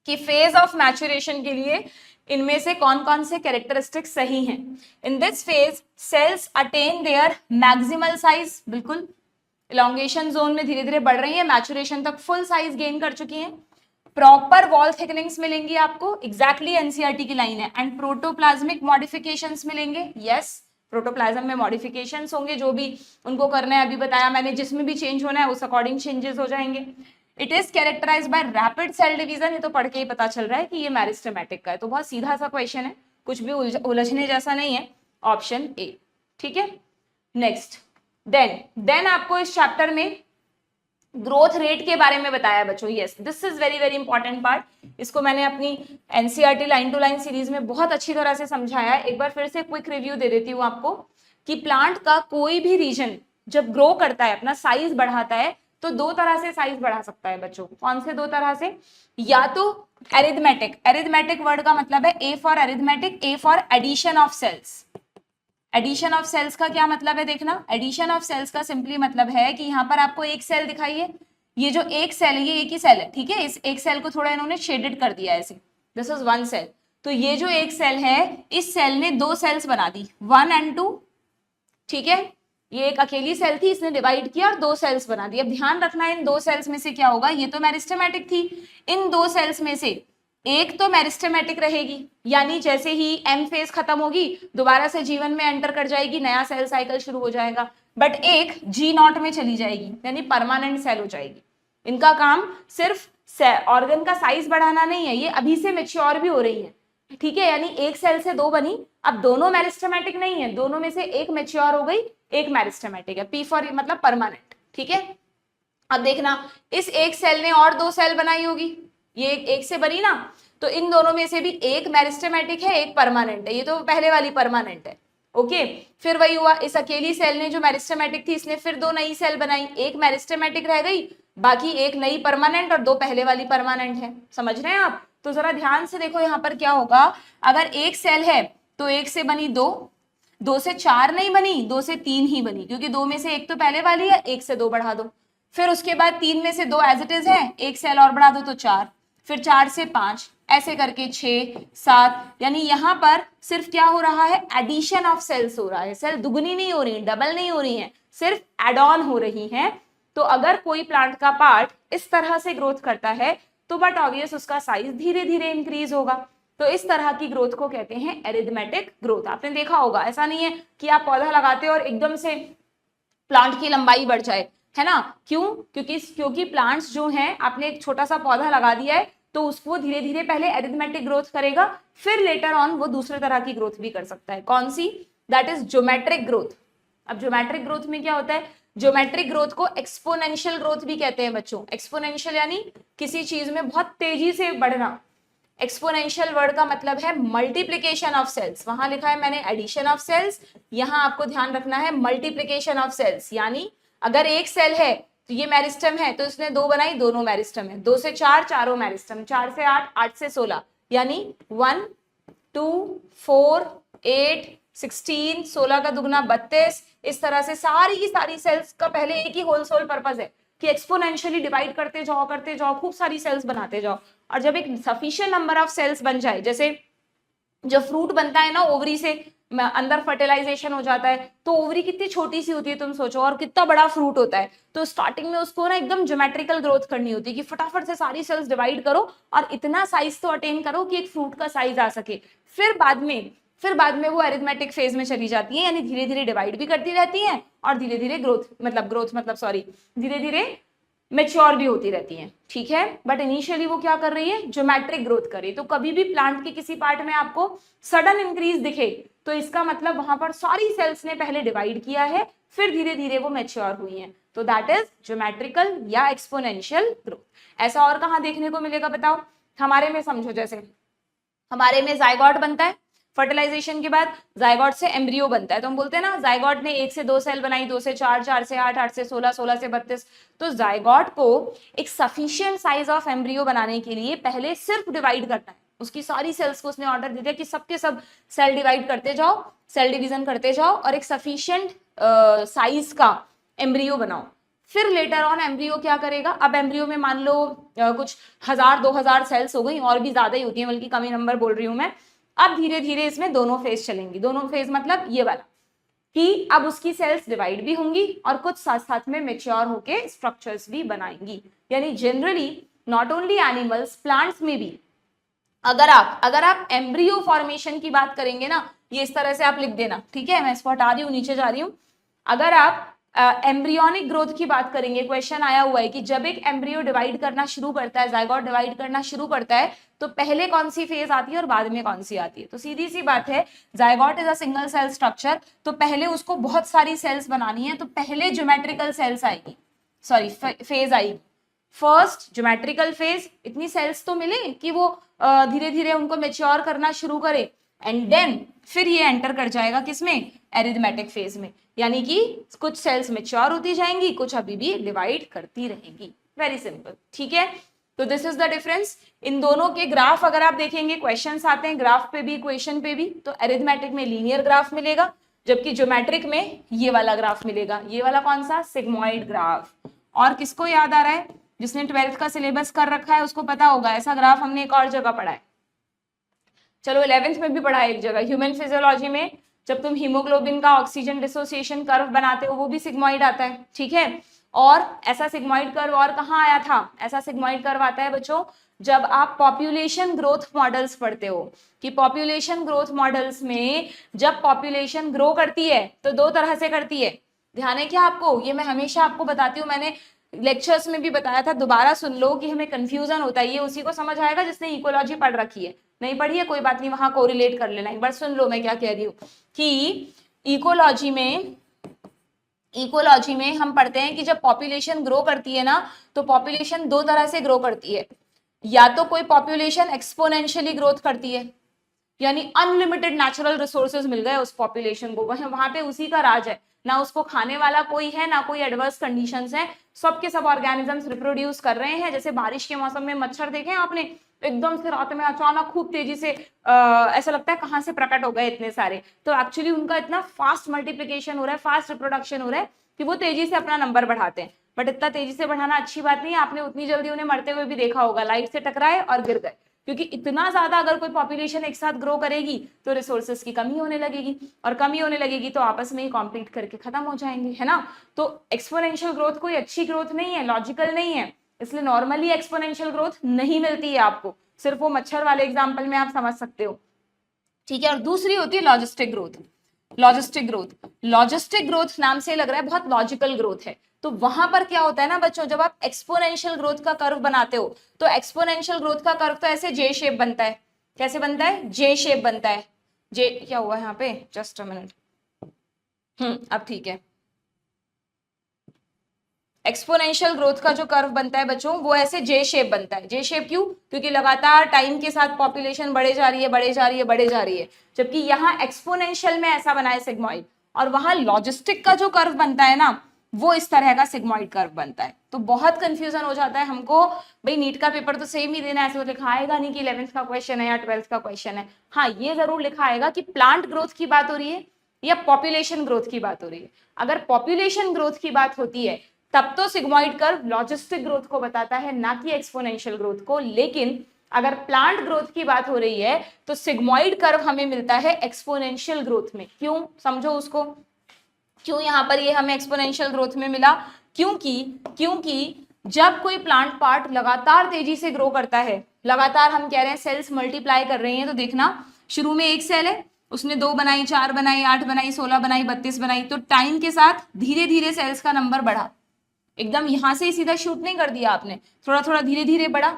कि फेज ऑफ मैचुरेशन के लिए इनमें से कौन कौन से कैरेक्टरिस्टिक्स सही हैं। In this phase cells attain their maximal size, बिल्कुल इलोंगेशन जोन में धीरे धीरे बढ़ रही है, मैचुरेशन तक फुल साइज गेन कर चुकी हैं। प्रॉपर वॉल थिकनिंग्स मिलेंगी आपको, एग्जैक्टली एनसीईआरटी की लाइन है। एंड प्रोटोप्लाज्मिक मॉडिफिकेशंस मिलेंगे, यस प्रोटोप्लाज्म में मॉडिफिकेशंस होंगे, जो भी उनको करना है अभी बताया मैंने, जिसमें भी चेंज होना है उस अकॉर्डिंग चेंजेस हो जाएंगे। It is characterize by rapid cell division, ये तो पढ़ के ही पता चल रहा है कि ये मेरिस्टेमेटिक का है, तो बहुत सीधा सा क्वेश्चन है, कुछ भी उलझने जैसा नहीं है, ऑप्शन ए, ठीक है। नेक्स्ट देन आपको इस चैप्टर में ग्रोथ रेट के बारे में बताया बच्चों। Yes, this is very very important part. इसको मैंने अपनी NCERT line to line series में बहुत अच्छी तरह से समझाया है। एक बार फिर से क्विक रिव्यू दे देती हूँ आपको कि प्लांट का कोई भी रीजन जब ग्रो करता है, अपना साइज बढ़ाता है, तो दो तरह से साइज बढ़ा सकता है बच्चों। कौन से दो तरह से? या तो एरिथमेटिक, एरिथमेटिक वर्ड का मतलब है A for arithmetic, A for addition of cells. Addition of cells का क्या मतलब है देखना, एडिशन ऑफ सेल्स का सिंपली मतलब है कि यहाँ पर आपको एक सेल दिखाई है, ये जो एक सेल है ये एक ही सेल है, ठीक है। इस एक सेल को थोड़ा इन्होंने शेडेड कर दिया ऐसे, दिस इज वन सेल। तो ये जो एक सेल है, इस सेल ने दो सेल्स बना दी, 1 और 2, ठीक है। ये एक अकेली सेल थी, इसने डिवाइड किया और दो सेल्स बना दी। अब ध्यान रखना इन दो सेल्स में से क्या होगा, ये तो मेरिस्टेमेटिक थी, इन दो सेल्स में से एक तो मेरिस्टेमेटिक रहेगी, यानी जैसे ही एम फेज खत्म होगी दोबारा से जीवन में एंटर कर जाएगी, नया सेल साइकिल शुरू हो जाएगा। बट एक जी नॉट में चली जाएगी, यानी परमानेंट सेल हो जाएगी। इनका काम सिर्फ ऑर्गन का साइज बढ़ाना नहीं है, ये अभी से मेच्योर भी हो रही है, ठीक है। यानी एक सेल से दो बनी, अब दोनों मेरिस्टेमेटिक नहीं है, दोनों में से एक मेच्योर हो गई, एक मेरिस्टेमेटिक है। पी फॉर मतलब परमानेंट, ठीक है। अब देखना, इस एक सेल ने और दो सेल बनाई होगी, ये एक से बनी ना, तो इन दोनों में से भी एक मेरिस्टेमेटिक है, एक परमानेंट है। ये तो पहले वाली परमानेंट है, ओके। फिर वही हुआ, इस अकेली सेल ने जो मेरिस्टेमेटिक थी, इसने फिर दो नई सेल बनाई, एक मेरिस्टेमेटिक रह गई, बाकी एक नई परमानेंट और दो पहले वाली परमानेंट है। समझ रहे हैं आप? तो जरा ध्यान से देखो यहाँ पर क्या होगा, अगर एक सेल है तो एक से बनी दो, दो से चार नहीं बनी, दो से तीन ही बनी, क्योंकि दो में से एक तो पहले वाली है, एक से दो बढ़ा दो। फिर उसके बाद तीन में से दो एज इट इज है, एक सेल और बढ़ा दो तो चार, फिर चार से पांच, ऐसे करके 6, 7, यानी यहाँ पर सिर्फ क्या हो रहा है, एडिशन ऑफ सेल्स हो रहा है। सेल दुगनी नहीं हो रही, डबल नहीं हो रही है, सिर्फ एड ऑन हो रही है। तो अगर कोई प्लांट का पार्ट इस तरह से ग्रोथ करता है तो बट ऑब्वियस उसका साइज धीरे धीरे इंक्रीज होगा। तो इस तरह की ग्रोथ को कहते हैं एरिथमेटिक ग्रोथ। आपने देखा होगा, ऐसा नहीं है कि आप पौधा लगाते हो और एकदम से प्लांट की लंबाई बढ़ जाए, है ना। क्यों? क्योंकि प्लांट्स जो हैं, आपने एक छोटा सा पौधा लगा दिया है तो उसको धीरे धीरे पहले एरिथमेटिक ग्रोथ करेगा, फिर लेटर ऑन वो दूसरे तरह की ग्रोथ भी कर सकता है। कौन सी? That is geometric growth. अब ज्योमेट्रिक ग्रोथ में क्या होता है, ज्योमेट्रिक ग्रोथ को एक्सपोनेंशियल ग्रोथ भी कहते हैं बच्चों। एक्सपोनेंशियल यानी किसी चीज में बहुत तेजी से बढ़ना। एक्सपोनेंशियल वर्ड का मतलब है मल्टीप्लीकेशन ऑफ सेल्स। वहां लिखा है मैंने एडिशन ऑफ सेल्स, यहां आपको ध्यान रखना है मल्टीप्लीकेशन ऑफ सेल्स। यानी अगर एक सेल है तो ये मेरिस्टम है, तो इसने दो बनाई, दोनों मेरिस्टम है, दो से चार, चारों मेरिस्टम, 4 से 8, 8 से 16, यानी 1, 2, 4, 8, 16, 16 का दुगना 32। इस तरह से सारी की सारी सेल्स का पहले एक ही होल सोल पर्पज है कि एक्सपोनेंशियली डिवाइड करते जाओ, खूब सारी सेल्स बनाते जाओ। और जब एक सफिशिएंट नंबर ऑफ सेल्स बन जाए, जैसे जब फ्रूट बनता है ना ओवरी से, अंदर फर्टिलाइजेशन हो जाता है, तो ओवरी कितनी छोटी सी होती है तुम सोचो, और कितना बड़ा फ्रूट होता है। तो स्टार्टिंग में उसको ना एकदम ज्योमेट्रिकल ग्रोथ करनी होती है कि फटाफट से सारी सेल्स डिवाइड करो और इतना साइज तो अटेन करो कि एक फ्रूट का साइज आ सके। फिर बाद में वो एरिथमेटिक फेज में चली जाती है, यानी धीरे धीरे डिवाइड भी करती रहती है और धीरे धीरे धीरे धीरे मेच्योर भी होती रहती हैं, ठीक है। बट इनिशियली वो क्या कर रही है, ज्योमेट्रिक ग्रोथ कर रही है। तो कभी भी प्लांट के किसी पार्ट में आपको सडन इंक्रीज दिखे तो इसका मतलब वहां पर सारी सेल्स ने पहले डिवाइड किया है, फिर धीरे धीरे वो मेच्योर हुई हैं। तो दैट इज ज्योमेट्रिकल या एक्सपोनेंशियल ग्रोथ। ऐसा और कहाँ देखने को मिलेगा बताओ? हमारे में समझो, जैसे हमारे में जायगोट बनता है, फर्टिलाइजेशन के बाद जायगोट से एम्ब्रियो बनता है। तो हम बोलते हैं ना, जायगोट ने 1 से 2 सेल बनाई, 2 से 4, 4 से 8, 8 से 16, 16 से 32। तो जायगोट को एक सफिशिएंट साइज ऑफ एम्ब्रियो बनाने के लिए पहले सिर्फ डिवाइड करना है। उसकी सारी सेल्स को उसने ऑर्डर दे दिया कि सबके सब सेल डिवाइड करते जाओ, सेल डिवीजन करते जाओ और एक सफिशिएंट साइज का एम्ब्रियो बनाओ। फिर लेटर ऑन एम्ब्रियो क्या करेगा, अब एम्ब्रियो में मान लो कुछ 1000 2000 सेल्स हो गई, और भी ज्यादा ही होती है, बल्कि कमी नंबर बोल रही हूं मैं। अब धीरे धीरे इसमें दोनों फेज चलेंगी, दोनों फेज मतलब ये वाला कि अब उसकी सेल्स डिवाइड भी होंगी और कुछ साथ साथ में मेच्योर होके स्ट्रक्चर्स भी बनाएंगी। यानी generally not only animals, plants में भी अगर आप एम्ब्रियो फॉर्मेशन की बात करेंगे ना, ये इस तरह से आप लिख देना, ठीक है। मैं इसको हटा रही हूँ, नीचे जा रही हूँ। अगर आप एम्ब्रियोनिक ग्रोथ की बात करेंगे, क्वेश्चन आया हुआ है कि जब एक एम्ब्रियो डिवाइड करना शुरू करता है, जायगोट डिवाइड करना शुरू करता है, तो पहले कौन सी फेज आती है और बाद में कौन सी आती है? तो सीधी सी बात है, zygote is a single cell structure, तो पहले उसको बहुत सारी सेल्स बनानी है, तो पहले ज्योमेट्रिकल सेल्स आएगी, सॉरी फेज आएगी। फर्स्ट ज्योमेट्रिकल फेज, इतनी सेल्स तो मिले कि वो धीरे धीरे उनको मेच्योर करना शुरू करे, एंड देन फिर ये एंटर कर जाएगा किसमें, एरिथमेटिक फेज में, यानी कि कुछ सेल्स मेच्योर होती जाएंगी, कुछ अभी भी डिवाइड करती रहेंगी। वेरी सिंपल, ठीक है। तो दिस इज द डिफरेंस। इन दोनों के ग्राफ अगर आप देखेंगे, क्वेश्चंस आते हैं ग्राफ पे भी, इक्वेशन पे भी, तो एरिथमेटिक में लीनियर ग्राफ मिलेगा, जबकि ज्योमेट्रिक में ये वाला ग्राफ मिलेगा। ये वाला कौन सा, सिग्मॉइड ग्राफ। और किसको याद आ रहा है, जिसने 12th का सिलेबस कर रखा है उसको पता होगा, ऐसा ग्राफ हमने एक और जगह पढ़ा है। चलो 11th में भी पढ़ा है एक जगह, ह्यूमन फिजियोलॉजी में, जब तुम हीमोग्लोबिन का ऑक्सीजन डिसोसिएशन कर्व बनाते हो वो भी सिग्मॉइड आता है, ठीक है। और ऐसा सिग्मॉइड कर्व और कहाँ आया था, ऐसा सिग्मॉइड कर्व आता है बच्चों जब आप पॉपुलेशन ग्रोथ मॉडल्स पढ़ते हो, कि पॉपुलेशन ग्रोथ मॉडल्स में जब पॉपुलेशन ग्रो करती है तो दो तरह से करती है। ध्यान है क्या आपको, ये मैं हमेशा आपको बताती हूँ, मैंने लेक्चर्स में भी बताया था, दोबारा सुन लो कि हमें कंफ्यूजन होता है। ये उसी को समझ आएगा जिसने इकोलॉजी पढ़ रखी है, नहीं पढ़ी है कोई बात नहीं, वहां कोरिलेट कर लेना, एक बार सुन लो मैं क्या कह रही हूँ। कि इकोलॉजी में हम पढ़ते हैं कि जब पॉपुलेशन ग्रो करती है ना, तो पॉपुलेशन दो तरह से ग्रो करती है। या तो कोई पॉपुलेशन एक्सपोनेंशियली ग्रोथ करती है, यानी अनलिमिटेड नेचुरल रिसोर्सेज मिल गए उस पॉपुलेशन को, वहां पे उसी का राज है, ना उसको खाने वाला कोई है, ना कोई एडवर्स कंडीशंस है, सबके सब ऑर्गेनिजम्स रिप्रोड्यूस कर रहे हैं। जैसे बारिश के मौसम में मच्छर देखे आपने, एकदम से रात में अचानक खूब तेजी से ऐसा लगता है कहाँ से प्रकट हो गए इतने सारे, तो एक्चुअली उनका इतना फास्ट मल्टीप्लिकेशन हो रहा है, फास्ट रिप्रोडक्शन हो रहा है कि वो तेजी से अपना नंबर बढ़ाते हैं। बट इतना तेजी से बढ़ाना अच्छी बात नहीं है, आपने उतनी जल्दी उन्हें मरते हुए भी देखा होगा, लाइट से टकराए और गिर गए, क्योंकि इतना ज्यादा अगर कोई पॉपुलेशन एक साथ ग्रो करेगी तो रिसोर्सेज की कमी होने लगेगी, और कमी होने लगेगी तो आपस में ही कॉम्पीट करके खत्म हो जाएंगे, है ना। तो एक्सपोनेंशियल ग्रोथ कोई अच्छी ग्रोथ नहीं है, लॉजिकल नहीं है, इसलिए नॉर्मली एक्सपोनेंशियल ग्रोथ नहीं मिलती है आपको, सिर्फ वो मच्छर वाले एग्जाम्पल में आप समझ सकते हो, ठीक है। और दूसरी होती है लॉजिस्टिक ग्रोथ। लॉजिस्टिक ग्रोथ नाम से लग रहा है बहुत लॉजिकल ग्रोथ है, तो वहां पर क्या होता है ना बच्चों, जब आप एक्सपोनेंशियल ग्रोथ का कर्व बनाते हो तो एक्सपोनेंशियल ग्रोथ का कर्व तो ऐसे जे शेप बनता है। कैसे बनता है, जे शेप बनता है। जे क्या हुआ यहाँ पे, जस्ट अ मिनट, अब ठीक है। एक्सपोनेंशियल ग्रोथ का जो कर्व बनता है बच्चों, वो ऐसे जे शेप बनता है। जे शेप क्यों, क्योंकि लगातार टाइम के साथ पॉपुलेशन बढ़े जा रही है, जबकि यहाँ एक्सपोनेंशियल में ऐसा बना है सिग्मॉइड, और वहां लॉजिस्टिक का जो कर्व बनता है ना, वो इस तरह का सिग्मॉइड कर्व बनता है। तो बहुत कंफ्यूजन हो जाता है हमको, भाई नीट का पेपर तो सेम ही देना, ऐसे तो लिखा आएगा नहीं कि 11th का क्वेश्चन है या 12th का क्वेश्चन है। हाँ, ये जरूर लिखा आएगा कि प्लांट ग्रोथ की बात हो रही है या पॉपुलेशन ग्रोथ की बात हो रही है। अगर पॉपुलेशन ग्रोथ की बात होती है तब तो सिग्मॉइड कर्व लॉजिस्टिक ग्रोथ को बताता है, ना कि एक्सपोनेंशियल ग्रोथ को। लेकिन अगर प्लांट ग्रोथ की बात हो रही है तो सिग्मॉइड कर्व हमें मिलता है एक्सपोनेंशियल ग्रोथ में। क्यों, समझो उसको, क्यों यहाँ पर ये हमें एक्सपोनेंशियल ग्रोथ में मिला, क्योंकि जब कोई प्लांट पार्ट लगातार तेजी से ग्रो करता है, लगातार हम कह रहे हैं सेल्स मल्टीप्लाई कर रही हैं, तो देखना शुरू में एक सेल है, उसने 2 बनाई, 4 बनाई, 8 बनाई, 16 बनाई, 32 बनाई, तो टाइम के साथ धीरे धीरे सेल्स का नंबर बढ़ा, एकदम यहां से ही सीधा शूट नहीं कर दिया आपने, थोड़ा थोड़ा धीरे धीरे बढ़ा।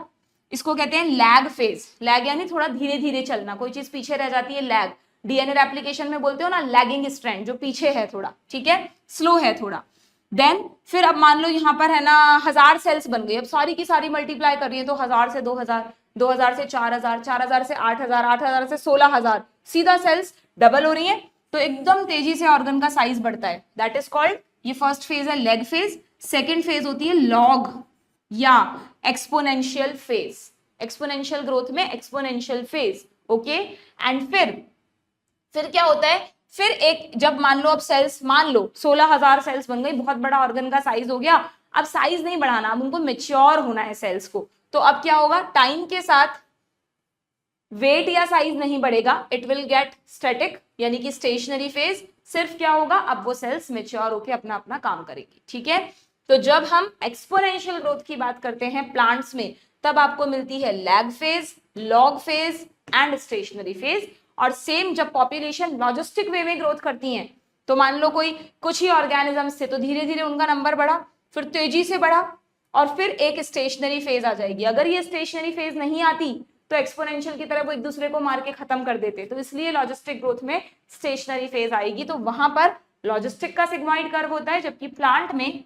इसको कहते हैं लैग फेज। लैग यानी थोड़ा धीरे धीरे चलना, कोई चीज पीछे रह जाती है, लैग। डीएनए रेप्लिकेशन में बोलते हो ना लैगिंग स्ट्रैंड, जो पीछे है थोड़ा, ठीक है, स्लो है थोड़ा। देन फिर अब मान लो यहाँ पर है ना 1000 सेल्स बन गई, अब सारी की सारी मल्टीप्लाई कर रही है, तो 1000 से 2000, 2000 से 4000, 4000 से 8000, 8000 से 16000, सीधा सेल्स डबल हो रही है, तो एकदम तेजी से ऑर्गन का साइज बढ़ता है। दैट इज कॉल्ड, ये फर्स्ट फेज है लेग फेज। सेकेंड फेज होती है लॉग या एक्सपोनेंशियल फेज। एक्सपोनेंशियल ग्रोथ में एक्सपोनेंशियल फेज, ओके। एंड फिर क्या होता है, फिर एक, जब मान लो अब सेल्स, मान लो 16000 सेल्स बन गई, बहुत बड़ा ऑर्गन का साइज हो गया, अब साइज नहीं बढ़ाना, अब उनको मेच्योर होना है सेल्स को, तो अब क्या होगा, टाइम के साथ वेट या साइज नहीं बढ़ेगा, इट विल गेट स्टैटिक, यानी कि स्टेशनरी फेज। सिर्फ क्या होगा, अब वो सेल्स मेच्योर होकर अपना अपना काम करेगी, ठीक है। तो जब हम एक्सपोनेंशियल ग्रोथ की बात करते हैं प्लांट्स में, तब आपको मिलती है lag phase, log phase and stationary phase. और सेम जब पॉपुलेशन लॉजिस्टिक वे में ग्रोथ करती हैं, तो मान लो कोई कुछ ही ऑर्गेनिजम्स थे, तो धीरे धीरे उनका नंबर बढ़ा, फिर तेजी से बढ़ा, और फिर एक स्टेशनरी फेज आ जाएगी। अगर ये स्टेशनरी फेज नहीं आती तो एक्सपोनेंशियल की तरह वो एक दूसरे को मार के खत्म कर देते, तो इसलिए लॉजिस्टिक ग्रोथ में स्टेशनरी फेज आएगी, तो वहां पर लॉजिस्टिक का सिग्मॉइड कर्व होता है, जबकि प्लांट में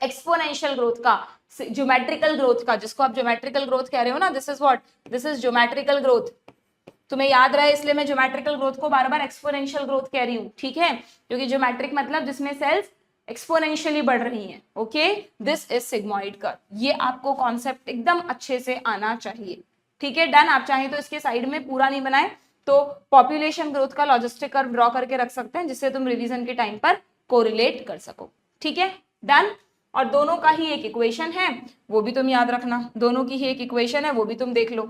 एक्सपोनेंशियल ग्रोथ का, ज्योमेट्रिकल ग्रोथ का, जिसको आप ज्योमेट्रिकल ग्रोथ कह रहे हो ना, this is what, this is geometrical growth. तुम्हें याद रहे इसलिए मैं ज्योमेट्रिकल ग्रोथ को बार बार एक्सपोनेंशियल ग्रोथ कह रही हूँ, ठीक है, क्योंकि ज्योमेट्रिक मतलब जिसमें सेल्स एक्सपोनेंशियली बढ़ रही हैं। Okay, this is sigmoid curve. ये आपको कॉन्सेप्ट एकदम अच्छे से आना चाहिए, ठीक है, डन। आप चाहें तो इसके साइड में पूरा नहीं बनाए तो पॉपुलेशन ग्रोथ का लॉजिस्टिक कर्व ड्रॉ करके रख सकते हैं, जिससे तुम रिवीजन के टाइम पर कोरिलेट कर सको, ठीक है, डन। और दोनों का ही एक इक्वेशन है, वो भी तुम याद रखना, दोनों की ही एक इक्वेशन है, वो भी तुम देख लो।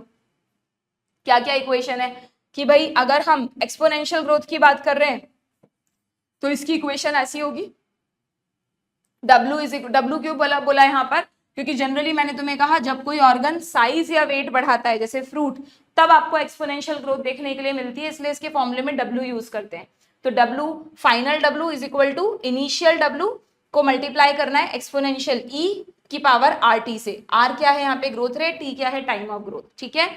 क्या क्या इक्वेशन है कि भाई अगर हम एक्सपोनेंशियल ग्रोथ की बात कर रहे हैं तो इसकी इक्वेशन ऐसी होगी, W क्यों बोला यहाँ पर, क्योंकि जनरली मैंने तुम्हें कहा जब कोई ऑर्गन साइज या वेट बढ़ाता है जैसे फ्रूट, तब आपको एक्सपोनेंशियल ग्रोथ देखने के लिए मिलती है, इसलिए इसके फॉर्मूले में W यूज करते हैं। तो W, final W is equal to initial W को मल्टीप्लाई करना है एक्सपोनेंशियल E की पावर RT से। R क्या है यहाँ पे ग्रोथ रेट, T क्या है टाइम ऑफ ग्रोथ, ठीक है।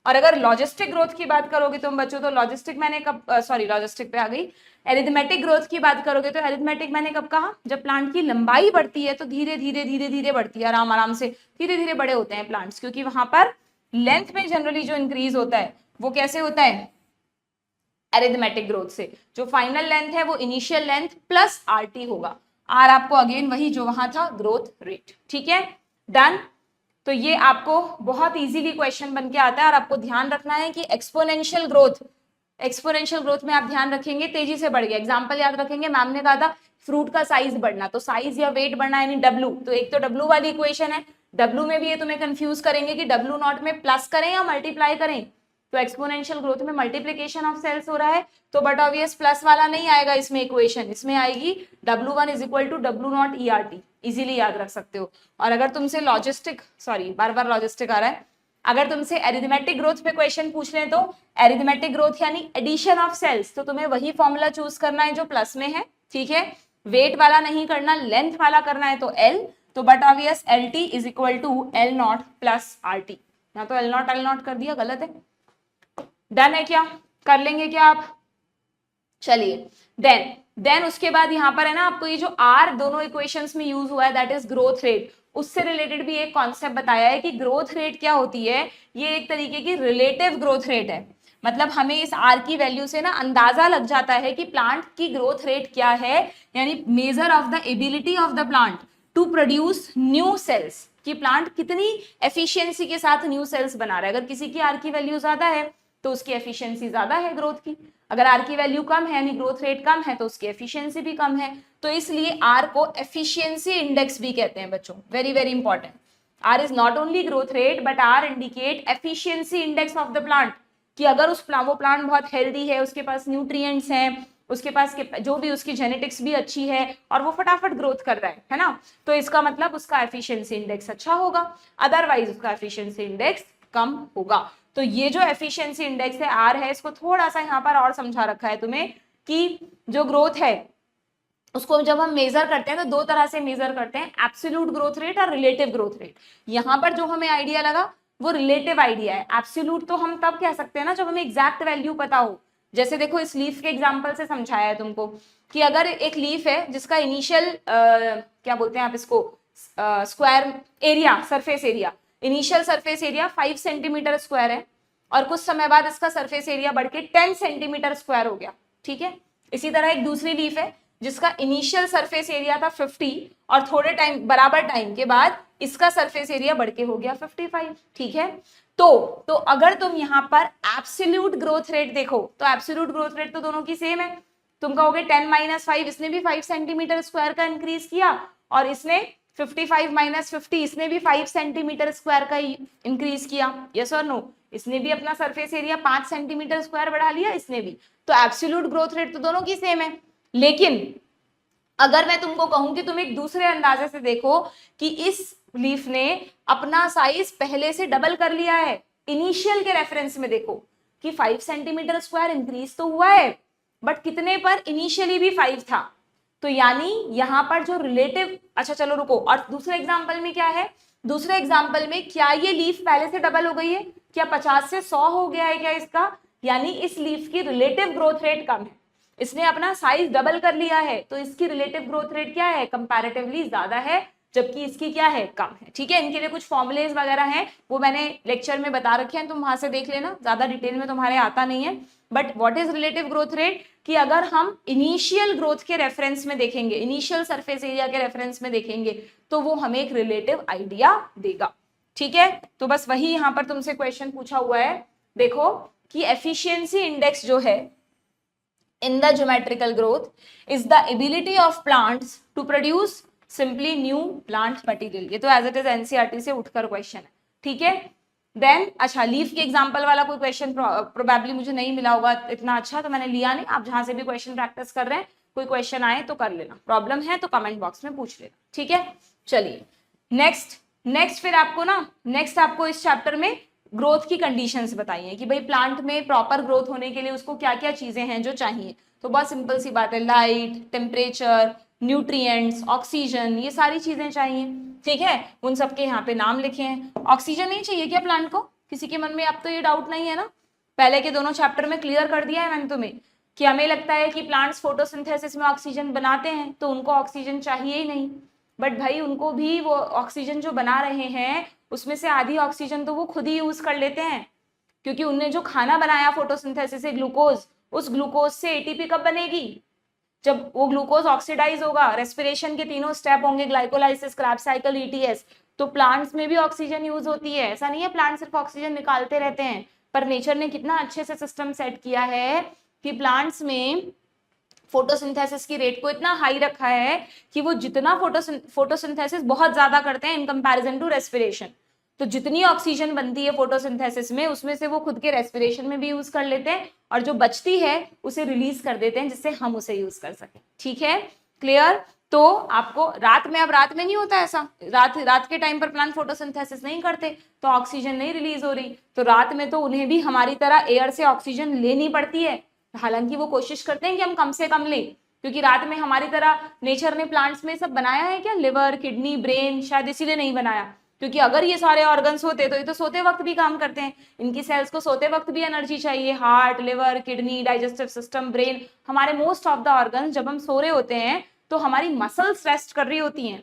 और अगर लॉजिस्टिक ग्रोथ की बात करोगे तुम बच्चों, तो लॉजिस्टिक मैंने कब, सॉरी लॉजिस्टिक पे आ गई, एरिथमेटिक ग्रोथ की बात करोगे तो एरिथमेटिक मैंने कब कहा, जब प्लांट की लंबाई बढ़ती है तो धीरे धीरे बढ़ती है, आराम आराम से धीरे धीरे बड़े होते हैं प्लांट्स, क्योंकि वहां पर लेंथ में जनरली जो इंक्रीज होता है वो कैसे होता है, एरिथमेटिक ग्रोथ से। जो फाइनल लेंथ है वो इनिशियल लेंथ प्लस RT होगा, R आपको अगेन वही जो वहां था ग्रोथ रेट, ठीक है, डन। तो ये आपको बहुत इजीली क्वेश्चन बन के आता है, और आपको ध्यान रखना है कि एक्सपोनेंशियल ग्रोथ में आप ध्यान रखेंगे तेजी से बढ़ गया। एग्जांपल याद रखेंगे, मैम ने कहा था फ्रूट का साइज बढ़ना, तो साइज या वेट बढ़ना यानी W, तो एक तो W वाली इक्वेशन है, W में भी ये तुम्हें कंफ्यूज करेंगे कि W नॉट में प्लस करें या मल्टीप्लाई करें, तो एक्सपोनेंशियल ग्रोथ में मल्टीप्लीकेशन ऑफ सेल्स हो रहा है, तो बट ऑब्वियस प्लस वाला नहीं आएगा इसमें इक्वेशन, इसमें आएगी W1 is equal to W naught ERT, easily याद रख सकते हो। और अगर तुमसे लॉजिस्टिक, सॉरी बार बार लॉजिस्टिक आ रहा है, अगर तुमसे एरिथमेटिक ग्रोथ पे क्वेश्चन पूछ रहे हैं तो एरिथमेटिक ग्रोथ यानी एडिशन ऑफ सेल्स, तो तुम्हें वही फॉर्मूला चूज करना है जो प्लस में है, ठीक है, वेट वाला नहीं करना, लेंथ वाला करना है तो L, तो but obvious LT is equal to L naught plus RT, यहाँ तो L नॉट कर दिया, गलत है, डन है क्या, कर लेंगे क्या आप, चलिए देन उसके बाद यहाँ पर है ना, आपको ये जो R दोनों इक्वेशंस में यूज हुआ है दैट इज ग्रोथ रेट, उससे रिलेटेड भी एक कॉन्सेप्ट बताया है कि ग्रोथ रेट क्या होती है, ये एक तरीके की रिलेटिव ग्रोथ रेट है, मतलब हमें इस R की वैल्यू से ना अंदाजा लग जाता है कि प्लांट की ग्रोथ रेट क्या है, यानी measure of the ability of the plant to produce new cells, कि प्लांट कितनी एफिशिएंसी के साथ न्यू सेल्स बना रहा है। अगर किसी की R की वैल्यू ज्यादा है तो उसकी एफिशिएंसी ज्यादा है ग्रोथ की, अगर R की वैल्यू कम है यानी ग्रोथ रेट कम है तो उसकी एफिशिएंसी भी कम है, तो इसलिए R को एफिशिएंसी इंडेक्स भी कहते हैं बच्चों, very very important. R is not only growth rate but R indicate efficiency index of the plant, कि अगर वो प्लांट बहुत हेल्दी है, उसके पास न्यूट्रिएंट्स हैं, उसके पास जो भी उसकी जेनेटिक्स भी अच्छी है और वो फटाफट ग्रोथ कर रहा है ना, तो इसका मतलब उसका एफिशिएंसी इंडेक्स अच्छा होगा, अदरवाइज उसका एफिशिएंसी इंडेक्स कम होगा। तो ये जो एफिशिएंसी इंडेक्स है R है, इसको थोड़ा सा यहाँ पर और समझा रखा है तुम्हें कि जो ग्रोथ है उसको जब हम मेजर करते हैं तो दो तरह से मेजर करते हैं, एब्सोल्यूट ग्रोथ रेट और रिलेटिव ग्रोथ रेट। यहाँ पर जो हमें आइडिया लगा वो रिलेटिव आइडिया है, एब्सोल्यूट तो हम तब कह सकते हैं ना जब हमें एग्जैक्ट वैल्यू पता हो। जैसे देखो इस लीफ के एग्जांपल से समझाया है तुमको कि अगर एक लीफ है जिसका इनिशियल क्या बोलते हैं आप इसको, square area, surface area, initial surface area 5 centimetre square है और कुछ समय बाद इसका सरफेस एरिया बढ़ के 10 सेंटीमीटर स्क्वायर हो गया, ठीक है। इसी तरह एक दूसरी लीफ है जिसका इनिशियल सरफेस एरिया था 50 और थोड़े टाइम, बराबर टाइम के बाद इसका सरफेस एरिया बढ़ के हो गया 55, ठीक है। तो अगर तुम यहाँ पर एब्सोल्यूट ग्रोथ रेट देखो तो एब्सोल्यूट ग्रोथ रेट तो दोनों की सेम है, तुम कहोगे 10 - 5, इसने भी 5 सेंटीमीटर स्क्वायर का इंक्रीज किया और इसने 55 - 50, इसने भी 5 सेंटीमीटर स्क्वायर का इंक्रीज किया, यस और नो, इसने भी अपना सरफेस एरिया 5 सेंटीमीटर स्क्वायर बढ़ा लिया, इसने भी, तो एब्सोल्यूट ग्रोथ रेट तो दोनों की सेम है। लेकिन अगर मैं तुमको कहूं कि तुम एक दूसरे अंदाजे से देखो कि इस लीफ ने अपना साइज पहले से डबल कर लिया है, इनिशियल के रेफरेंस में देखो कि 5 सेंटीमीटर स्क्वायर इंक्रीज तो हुआ है बट कितने पर, इनिशियली भी 5 था, तो यानी यहां पर जो रिलेटिव, अच्छा चलो रुको, और दूसरे एग्जांपल में क्या है, दूसरे एग्जांपल में क्या ये लीफ पहले से डबल हो गई है, क्या 50 से 100 हो गया है क्या इसका, यानी इस लीफ की रिलेटिव ग्रोथ रेट कम है, इसने अपना साइज डबल कर लिया है, तो इसकी रिलेटिव ग्रोथ रेट क्या है, कंपैरेटिवली ज्यादा है, जबकि इसकी क्या है, कम है। ठीक है, इनके लिए कुछ फॉर्मुलेज वगैरह हैं, वो मैंने लेक्चर में बता रखे हैं, तुम वहां से देख लेना, ज्यादा डिटेल में तुम्हारे आता नहीं है। But what is relative growth rate, कि अगर हम इनिशियल ग्रोथ के रेफरेंस में देखेंगे, इनिशियल सरफेस एरिया के रेफरेंस में देखेंगे, तो वो हमें एक रिलेटिव आइडिया देगा। ठीक है, तो बस वही यहां पर तुमसे क्वेश्चन पूछा हुआ है। देखो कि एफिशिएंसी इंडेक्स जो है in the geometrical growth is the ability of plants to produce simply new plant material। ये तो एज इट इज एनसीईआरटी से उठकर क्वेश्चन है। ठीक है, देन अच्छा लीफ के एग्जांपल वाला कोई क्वेश्चन प्रोबेबली मुझे नहीं मिला होगा इतना अच्छा, तो मैंने लिया नहीं। आप जहां से भी क्वेश्चन प्रैक्टिस कर रहे हैं, कोई क्वेश्चन आए तो कर लेना, प्रॉब्लम है तो कमेंट बॉक्स में पूछ लेना। ठीक है, चलिए नेक्स्ट फिर आपको ना, नेक्स्ट आपको इस चैप्टर में ग्रोथ की कंडीशंस बताइए कि भाई प्लांट में प्रॉपर ग्रोथ होने के लिए उसको क्या क्या चीजें हैं जो चाहिए। तो बहुत सिंपल सी बात है, लाइट, टेम्परेचर, न्यूट्रिएंट्स, ऑक्सीजन, ये सारी चीजें चाहिए। ठीक है, उन सबके यहाँ पे नाम लिखे हैं। ऑक्सीजन नहीं चाहिए क्या प्लांट को? किसी के मन में अब तो ये डाउट नहीं है ना? पहले के दोनों चैप्टर में क्लियर कर दिया है मैंने तुम्हें कि हमें लगता है कि प्लांट्स फोटोसिंथेसिस में ऑक्सीजन बनाते हैं तो उनको ऑक्सीजन चाहिए ही नहीं। बट भाई उनको भी वो ऑक्सीजन जो बना रहे हैं उसमें से आधी ऑक्सीजन तो वो खुद ही यूज कर लेते हैं, क्योंकि उनने जो खाना बनाया फोटोसिंथेसिस से ग्लूकोज, उस ग्लूकोज से एटीपी कब बनेगी? जब वो ग्लूकोज ऑक्सीडाइज होगा, रेस्पिरेशन के तीनों स्टेप होंगे, ग्लाइकोलाइसिस, क्रैब्स साइकिल, ईटीएस, तो प्लांट्स में भी ऑक्सीजन यूज होती है। ऐसा नहीं है प्लांट सिर्फ ऑक्सीजन निकालते रहते हैं, पर नेचर ने कितना अच्छे से सिस्टम सेट किया है कि प्लांट्स में फोटोसिंथेसिस की रेट को इतना हाई रखा है कि वो जितना फोटोसिंथेसिस बहुत ज्यादा करते हैं इन कंपैरिजन टू रेस्पिरेशन, तो जितनी ऑक्सीजन बनती है फोटोसिंथेसिस में उसमें से वो खुद के रेस्पिरेशन में भी यूज कर लेते हैं, और जो बचती है उसे रिलीज कर देते हैं जिससे हम उसे यूज कर सकें। ठीक है, क्लियर? तो आपको रात में नहीं होता ऐसा, रात के टाइम पर प्लांट फोटोसिंथेसिस नहीं करते तो ऑक्सीजन नहीं रिलीज हो रही, तो रात में तो उन्हें भी हमारी तरह एयर से ऑक्सीजन लेनी पड़ती है। हालांकि वो कोशिश करते हैं कि हम कम से कम लें, क्योंकि रात में हमारी तरह नेचर ने प्लांट्स में सब बनाया है क्या, लिवर, किडनी, ब्रेन, शायद इसीलिए नहीं बनाया, क्योंकि अगर ये सारे ऑर्गन्स होते तो ये तो सोते वक्त भी काम करते हैं, इनकी सेल्स को सोते वक्त भी एनर्जी चाहिए। Heart, liver, kidney, digestive system, brain, हमारे मोस्ट ऑफ द ऑर्गन्स जब हम सो रहे होते हैं तो हमारी मसल्स रेस्ट कर रही होती हैं,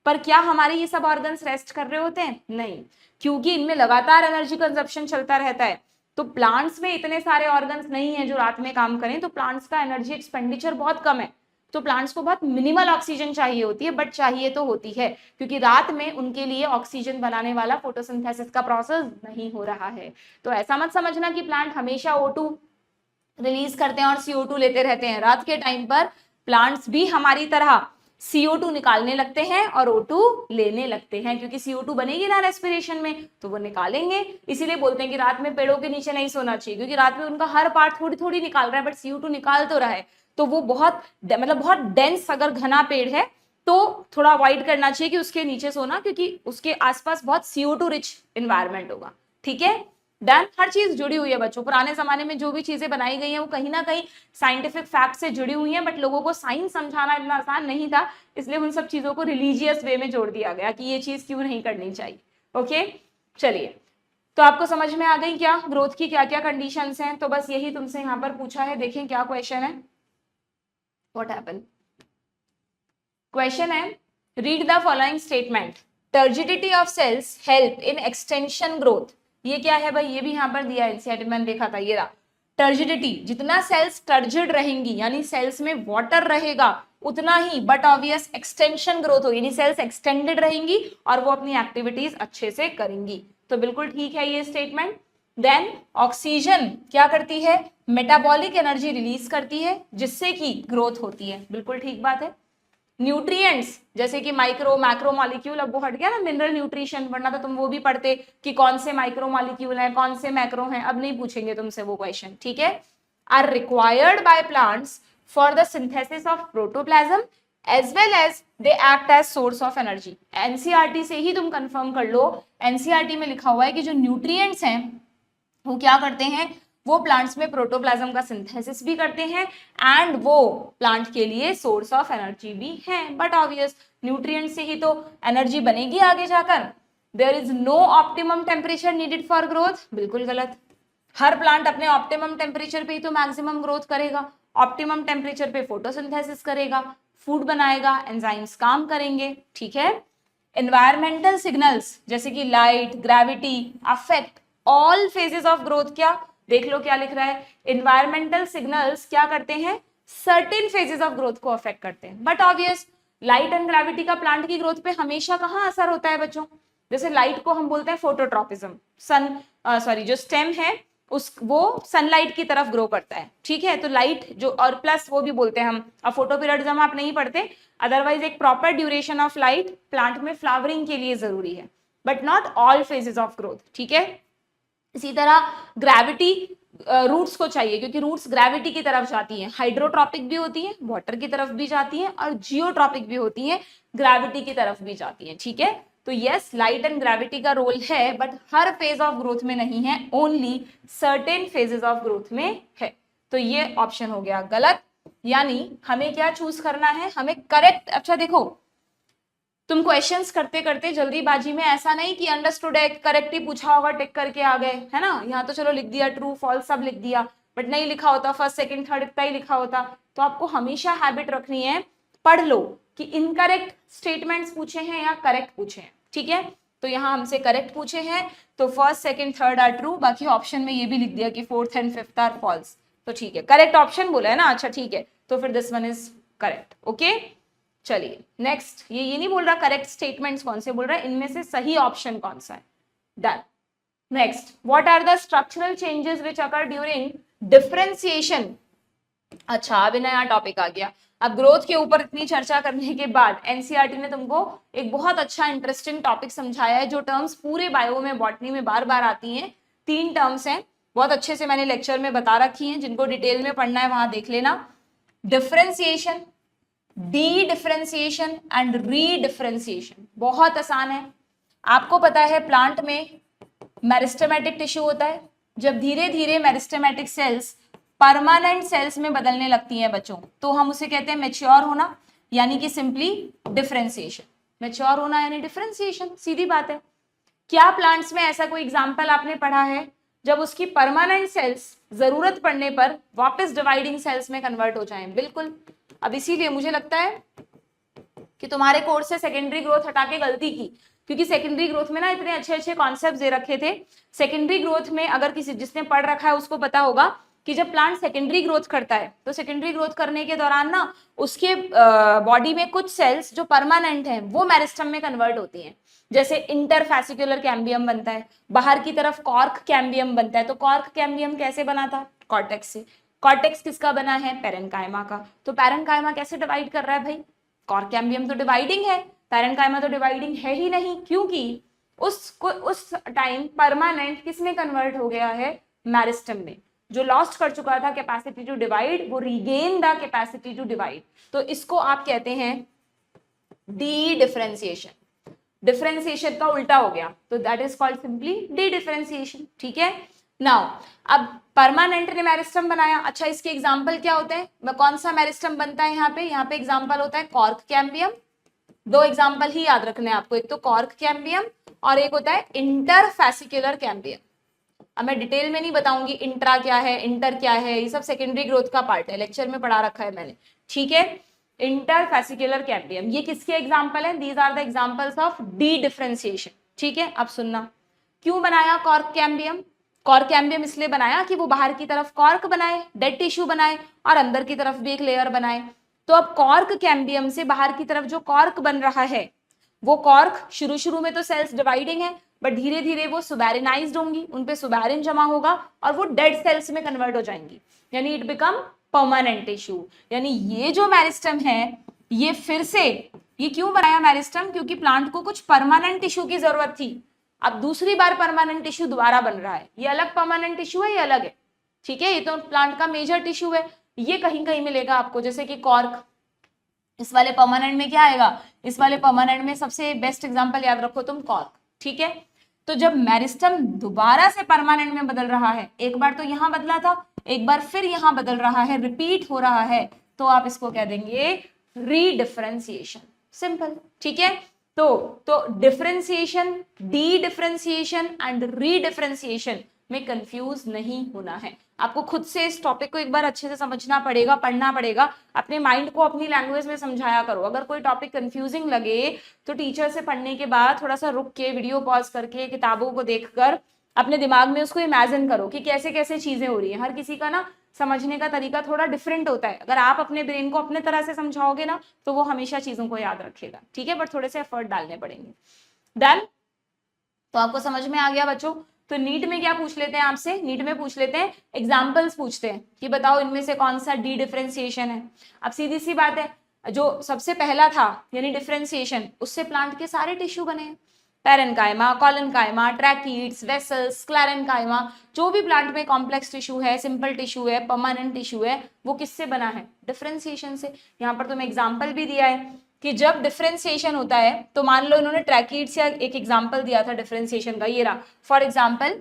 पर क्या हमारे ये सब ऑर्गन्स रेस्ट कर रहे होते हैं? नहीं, क्योंकि इनमें लगातार एनर्जी कंजप्शन चलता रहता है। तो प्लांट्स में इतने सारे ऑर्गन्स नहीं है जो रात में काम करें, तो प्लांट्स का एनर्जी एक्सपेंडिचर बहुत कम है, तो प्लांट्स को बहुत मिनिमल ऑक्सीजन चाहिए होती है, बट चाहिए तो होती है, क्योंकि रात में उनके लिए ऑक्सीजन बनाने वाला फोटोसिंथेसिस का प्रोसेस नहीं हो रहा है। तो ऐसा मत समझना कि प्लांट हमेशा O2 रिलीज करते हैं और CO2 लेते रहते हैं। रात के टाइम पर प्लांट्स भी हमारी तरह CO2 निकालने लगते हैं और O2 लेने लगते हैं, क्योंकि CO2 बनेगी ना रेस्पिरेशन में तो वो निकालेंगे। इसीलिए बोलते हैं कि रात में पेड़ों के नीचे नहीं सोना चाहिए, क्योंकि रात में उनका हर पार्ट थोड़ी थोड़ी निकाल रहा है, बट CO2 निकाल तो रहा है, तो वो बहुत बहुत डेंस अगर घना पेड़ है तो थोड़ा अवॉइड करना चाहिए कि उसके नीचे सोना, क्योंकि उसके आसपास बहुत CO2 रिच एनवायरमेंट होगा। ठीक है, डन। हर चीज जुड़ी हुई है बच्चों, पुराने जमाने में जो भी चीजें बनाई गई हैं वो कहीं ना कहीं साइंटिफिक फैक्ट से जुड़ी हुई हैं, बट लोगों को साइंस समझाना इतना आसान नहीं था, इसलिए उन सब चीजों को रिलीजियस वे में जोड़ दिया गया कि ये चीज क्यों नहीं करनी चाहिए। ओके, चलिए, तो आपको समझ में आ गई क्या ग्रोथ की क्या क्या कंडीशंस हैं? तो बस यही तुमसे यहाँ पर पूछा है। देखें क्या क्वेश्चन है, व्हाट हैपेंड। क्वेश्चन है, read the following statement, turgidity of cells help in extension growth. ये क्या है भाई? ये भी यहाँ पर दिया है, एनसीईआरटी में देखा था, ये रहा टर्जिडिटी। जितना सेल्स टर्जिड रहेंगी यानी सेल्स में वाटर रहेगा उतना ही बट ऑब्वियस एक्सटेंशन ग्रोथ होगी, यानी सेल्स एक्सटेंडेड रहेंगी और वो अपनी एक्टिविटीज अच्छे से करेंगी। तो बिल्कुल ठीक है ये स्टेटमेंट। देन ऑक्सीजन क्या करती है? मेटाबॉलिक एनर्जी रिलीज करती है जिससे कि ग्रोथ होती है, बिल्कुल ठीक बात है। न्यूट्रिएंट्स जैसे कि माइक्रो मैक्रो मॉलिक्यूल, अब वो हट गया ना मिनरल न्यूट्रिशन, वरना तो तुम वो भी पढ़ते कि कौन से माइक्रो मॉलिक्यूल हैं कौन से मैक्रो हैं, अब नहीं पूछेंगे तुमसे वो क्वेश्चन। ठीक है, are required by plants for the synthesis of protoplasm as well as they act as source of energy. NCERT से ही तुम कंफर्म कर लो, एनसीईआरटी में लिखा हुआ है कि जो न्यूट्रिएंट्स हैं वो क्या करते हैं, वो प्लांट्स में प्रोटोप्लाज्म का सिंथेसिस भी करते हैं एंड वो प्लांट के लिए सोर्स ऑफ एनर्जी भी है। बट ऑब्वियस न्यूट्रिएंट से ही तो एनर्जी बनेगी आगे जाकर। There is no optimum temperature needed for growth, बिल्कुल गलत। हर प्लांट अपने ऑप्टिमम टेम्परेचर पे ही तो मैक्सिमम ग्रोथ करेगा, ऑप्टिमम टेम्परेचर पे फोटोसिंथेसिस करेगा, फूड बनाएगा, एंजाइम्स काम करेंगे। ठीक है, एनवायरमेंटल सिग्नल्स जैसे कि light, gravity affect all phases of growth. क्या देख लो क्या लिख रहा है, एनवायरमेंटल सिग्नल्स क्या करते हैं, सर्टेन फेजेस ऑफ ग्रोथ को अफेक्ट करते हैं। But obvious light and gravity का प्लांट की ग्रोथ पे हमेशा कहाँ असर होता है बच्चों, जैसे लाइट को हम बोलते हैं फोटोट्रॉपिज्म, जो स्टेम है उस वो सनलाइट की तरफ ग्रो करता है, ठीक है। तो लाइट जो, और प्लस वो भी बोलते हैं हम, अब फोटो पीरियडिज्म आप नहीं पढ़ते, अदरवाइज एक proper duration of light plant में फ्लावरिंग के लिए जरूरी है, but not all phases of growth, ठीक है। इसी तरह ग्रेविटी रूट्स को चाहिए, क्योंकि रूट्स ग्रेविटी की तरफ जाती हैं, हाइड्रोट्रॉपिक भी होती हैं, वाटर की तरफ भी जाती हैं, और जियोट्रॉपिक भी होती हैं, ग्रेविटी की तरफ भी जाती हैं, ठीक है। तो यस, लाइट एंड ग्रेविटी का रोल है, but her phase of growth में नहीं है, only certain phases of growth में है। तो ये ऑप्शन हो गया गलत, यानी हमें क्या चूज करना है, हमें करेक्ट। अच्छा देखो, तुम क्वेश्चंस करते करते जल्दीबाजी में ऐसा नहीं कि अंडरस्टूड है, करेक्ट ही पूछा होगा टिक करके आ गए, है ना। यहाँ तो चलो लिख दिया, ट्रू फॉल्स सब लिख दिया, बट नहीं लिखा होता, फर्स्ट सेकंड थर्ड इतना ही लिखा होता। तो आपको हमेशा हैबिट रखनी है, पढ़ लो कि इनकरेक्ट स्टेटमेंट्स पूछे हैं या करेक्ट पूछे हैं, ठीक है। तो यहाँ हमसे करेक्ट पूछे हैं, तो first second third are true, बाकी ऑप्शन में ये भी लिख दिया कि fourth and fifth are false, तो ठीक है, करेक्ट ऑप्शन बोला है ना, अच्छा ठीक है, तो फिर this one is correct, okay. चलिए नेक्स्ट, ये नहीं बोल रहा करेक्ट स्टेटमेंट्स कौन से बोल रहा है, इनमें से सही ऑप्शन कौन सा है, done. Next, what are the structural changes which occur during differentiation. अच्छा, अब नया टॉपिक आ गया। अब ग्रोथ के ऊपर इतनी चर्चा करने के बाद एनसीईआरटी ने तुमको एक बहुत अच्छा इंटरेस्टिंग टॉपिक समझाया है, जो टर्म्स पूरे बायो में, बॉटनी में बार बार आती हैं। 3 टर्म्स हैं, बहुत अच्छे से मैंने लेक्चर में बता रखी हैं, जिनको डिटेल में पढ़ना है वहां देख लेना। Differentiation, D differentiation and रीडिफरेंशिएशन। बहुत आसान है, आपको पता है प्लांट में मेरिस्टेमेटिक टिश्यू होता है, जब धीरे धीरे मेरिस्टेमेटिक सेल्स परमानेंट सेल्स में बदलने लगती हैं बच्चों, तो हम उसे कहते हैं मैच्योर होना, यानी कि सिंपली डिफरेंशिएशन। मैच्योर होना यानी डिफरेंशिएशन, सीधी बात है। क्या प्लांट्स में ऐसा कोई एग्जाम्पल आपने पढ़ा है जब उसकी परमानेंट सेल्स जरूरत पड़ने पर वापस डिवाइडिंग सेल्स में कन्वर्ट हो जाएं? बिल्कुल। अब इसीलिए मुझे लगता है कि तुम्हारे कोर्स से सेकेंडरी ग्रोथ हटा के गलती की, क्योंकि सेकेंडरी ग्रोथ में ना इतने अच्छे अच्छे कॉन्सेप्ट दे रखे थे। सेकेंडरी ग्रोथ में अगर किसी जिसने पढ़ रखा है उसको पता होगा कि जब प्लांट सेकेंडरी ग्रोथ करता है, तो सेकेंडरी ग्रोथ करने के दौरान ना उसके बॉडी में कुछ सेल्स जो परमानेंट हैं वो मेरिस्टम में कन्वर्ट होती हैं। जैसे इंटरफैसिकुलर कैम्बियम बनता है, बाहर की तरफ कॉर्क कैम्बियम बनता है। तो कॉर्क कैम्बियम कैसे बना था? कॉर्टेक्स से। कॉर्टेक्स किसका बना है? पैरेन्काइमा का। तो पैरेन्काइमा कैसे डिवाइड कर रहा है भाई? कॉर्क कैम्बियम तो डिवाइडिंग है, पैरेन्काइमा तो डिवाइडिंग है ही नहीं, क्योंकि उस टाइम परमानेंट किसमें कन्वर्ट हो गया है? मेरिस्टम में। जो लॉस्ट कर चुका था कैपेसिटी टू डिवाइड, वो regain the capacity to divide. तो इसको आप कहते हैं डी डिफरेंशिएशन। डिफरेंशिएशन का उल्टा हो गया, तो that is called simply D differentiation, ठीक है। नाउ अब परमानेंट ने मेरिस्टम बनाया। अच्छा, इसके एग्जांपल क्या होते हैं? कौन सा मेरिस्टम बनता है यहाँ पे एग्जांपल होता है कॉर्क कैम्बियम। 2 एग्जांपल ही याद रखने हैं आपको, एक तो कॉर्क कैम्बियम और एक होता है इंटरफैसिकुलर कैम्बियम। अब मैं डिटेल में नहीं बताऊंगी इंट्रा क्या है, इंटर क्या है, ये सब सेकेंडरी ग्रोथ का पार्ट है, लेक्चर में पढ़ा रखा है मैंने, ठीक है। इंटरफैसिकुलर कैम्बियम, ये किसके एग्जांपल हैं? These are the examples of dedifferentiation, ठीक है। अब सुनना, क्यों बनाया कॉर्क कैम्बियम? कॉर्क कैम्बियम इसलिए बनाया कि वो बाहर की तरफ कॉर्क बनाए, डेड टिश्यू बनाए, और अंदर की तरफ भी एक लेयर बनाए। तो अब कॉर्क कैम्बियम से बाहर की तरफ जो कॉर्क बन रहा है, वो कॉर्क शुरू में तो सेल्स डिवाइडिंग है, बट धीरे धीरे वो सुबैरिनाइज्ड होंगी, उनपे सुबैरिन जमा होगा और वो डेड सेल्स में कन्वर्ट हो जाएंगी, यानी इट बिकम परमानेंट टिश्यू। यानी ये जो मेरिस्टम है, ये फिर से, ये क्यों बनाया मेरिस्टम? क्योंकि प्लांट को कुछ परमानेंट टिश्यू की जरूरत थी। अब दूसरी बार परमानेंट टिश्यू दोबारा बन रहा है, ये अलग परमानेंट टिश्यू है, ये अलग है, ठीक है। ये तो प्लांट का मेजर टिश्यू है, ये कहीं कहीं मिलेगा आपको, जैसे कि कॉर्क। इस वाले परमानेंट में क्या आएगा? इस वाले परमानेंट में सबसे बेस्ट एग्जांपल याद रखो तुम, कॉर्क, ठीक है। तो जब मेरिस्टम दोबारा से परमानेंट में बदल रहा है, एक बार तो यहां बदला था, एक बार फिर यहां बदल रहा है, रिपीट हो रहा है, तो आप इसको कह देंगे रीडिफरेंशिएशन, सिंपल, ठीक है। तो डिफरेंशिएशन, डी डिफरेंशिएशन एंड रीडिफरेंशिएशन, में कंफ्यूज नहीं होना है। आपको खुद से इस टॉपिक को एक बार अच्छे से समझना पड़ेगा, पढ़ना पड़ेगा, अपने माइंड को अपनी लैंग्वेज में समझाया करो। अगर कोई टॉपिक कंफ्यूजिंग लगे तो टीचर से पढ़ने के बाद थोड़ा सा रुक के, वीडियो पॉज करके, किताबों को देखकर अपने दिमाग में उसको इमेजिन करो कि कैसे कैसे चीजें हो रही हैं। हर किसी का ना समझने का तरीका थोड़ा डिफरेंट होता है। अगर आप अपने ब्रेन को अपने तरह से समझाओगे ना तो वो हमेशा चीजों को याद रखेगा, ठीक है, बट थोड़े से एफर्ट डालने पड़ेंगे। डन? तो आपको समझ में आ गया बच्चों? तो नीट में क्या पूछ लेते हैं आपसे? नीट में पूछ लेते हैं, एग्जाम्पल्स पूछते हैं कि बताओ इनमें से कौन सा डी डिफरेंशिएशन है। अब सीधी सी बात है, जो सबसे पहला था यानी डिफरेंशिएशन, उससे प्लांट के सारे टिश्यू बने हैं। पैरेन्काइमा, कॉलेन्काइमा, ट्रैकीड्स, वेसल्स, स्क्लेरेन्काइमा, जो भी प्लांट में कॉम्प्लेक्स टिश्यू है, सिंपल टिश्यू है, परमानेंट टिश्यू है, वो किससे बना है? डिफरेंशिएशन से। यहाँ पर तुम्हें एग्जाम्पल भी दिया है कि जब डिफरेंशिएशन होता है तो मान लो इन्होंने ट्रैकीड्स या एक एग्जाम्पल दिया था डिफरेंशिएशन का, ये रहा। फॉर एग्जाम्पल,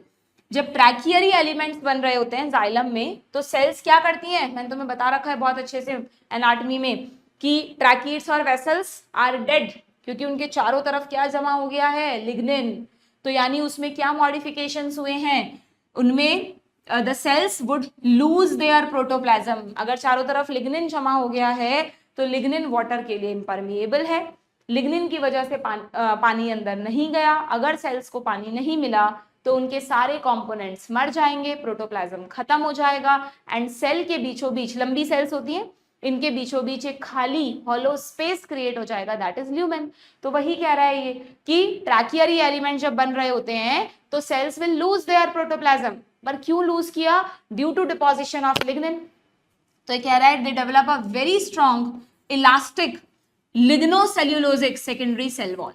जब ट्रैकियरी एलिमेंट्स बन रहे होते हैं जाइलम में तो सेल्स क्या करती हैं? मैंने तुम्हें बता रखा है बहुत अच्छे से एनाटॉमी में कि ट्रैकीड्स और वेसल्स आर डेड, क्योंकि उनके चारों तरफ क्या जमा हो गया है? लिग्निन। तो यानी उसमें क्या मॉडिफिकेशंस हुए हैं? उनमें the cells would lose their protoplasm. अगर चारों तरफ लिग्निन जमा हो गया है तो लिग्निन वाटर के लिए इम्परमिएबल है, लिग्निन की वजह से पानी अंदर नहीं गया। अगर सेल्स को पानी नहीं मिला तो उनके सारे कंपोनेंट्स मर जाएंगे, प्रोटोप्लाज्म खत्म हो जाएगा एंड सेल के बीचों बीच, लंबी सेल्स होती हैं, इनके बीचों बीच एक खाली हॉलो स्पेस क्रिएट हो जाएगा, दैट इज ल्यूमेन। तो वही कह रहा है ये कि ट्रैकियरी एलिमेंट जब बन रहे होते हैं तो cells will lose their protoplasm. पर क्यों लूज किया? Due to deposition of lignin. तो ये कह रहा है they develop a very strong elastic lignocellulosic secondary cell wall.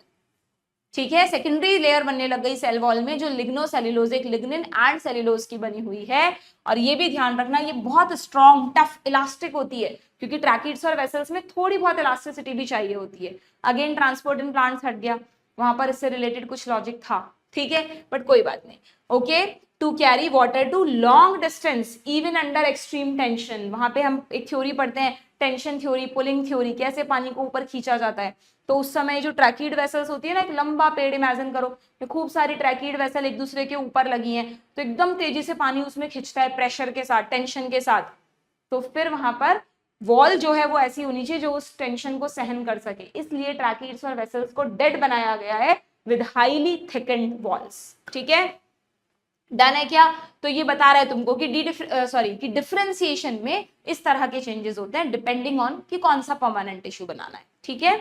ठीक है, सेकेंडरी लेयर बनने लग गई सेल वॉल में जो लिग्नोसेल्यूलोजिक, लिग्निन एंड सेल्यूलोज की बनी हुई है। और ये भी ध्यान रखना ये बहुत स्ट्रॉन्ग, टफ, इलास्टिक होती है, क्योंकि ट्रैकिड्स और वेसल्स में थोड़ी बहुत इलास्टिसिटी भी चाहिए होती है। अगेन ट्रांसपोर्ट इन प्लांट्स हट गया, वहां पर इससे रिलेटेड कुछ लॉजिक था, ठीक है, बट कोई बात नहीं। Okay, to carry water to long distance even under extreme tension. वहां पे हम एक थ्योरी पढ़ते हैं, टेंशन थ्योरी, पुलिंग थ्योरी, कैसे पानी को ऊपर खींचा जाता है। तो उस समय जो ट्रैकिड वेसल्स होती है ना, एक लंबा पेड़ इमेजिन करो, खूब सारी ट्रैकिड वेसल एक दूसरे के ऊपर लगी हैं, तो एकदम तेजी से पानी उसमें खिंचता है, प्रेशर के साथ, टेंशन के साथ। तो फिर वहां पर वॉल जो है वो ऐसी होनी चाहिए जो उस टेंशन को सहन कर सके, इसलिए ट्रैकिड्स और वेसल्स को डेड बनाया गया है विद हाईली थिकन्ड वॉल्स। ठीक है, डन है क्या? तो ये बता रहा है तुमको कि कि डिफरेंशिएशन में इस तरह के चेंजेस होते हैं डिपेंडिंग ऑन कि कौन सा परमानेंट टिश्यू बनाना है। ठीक है,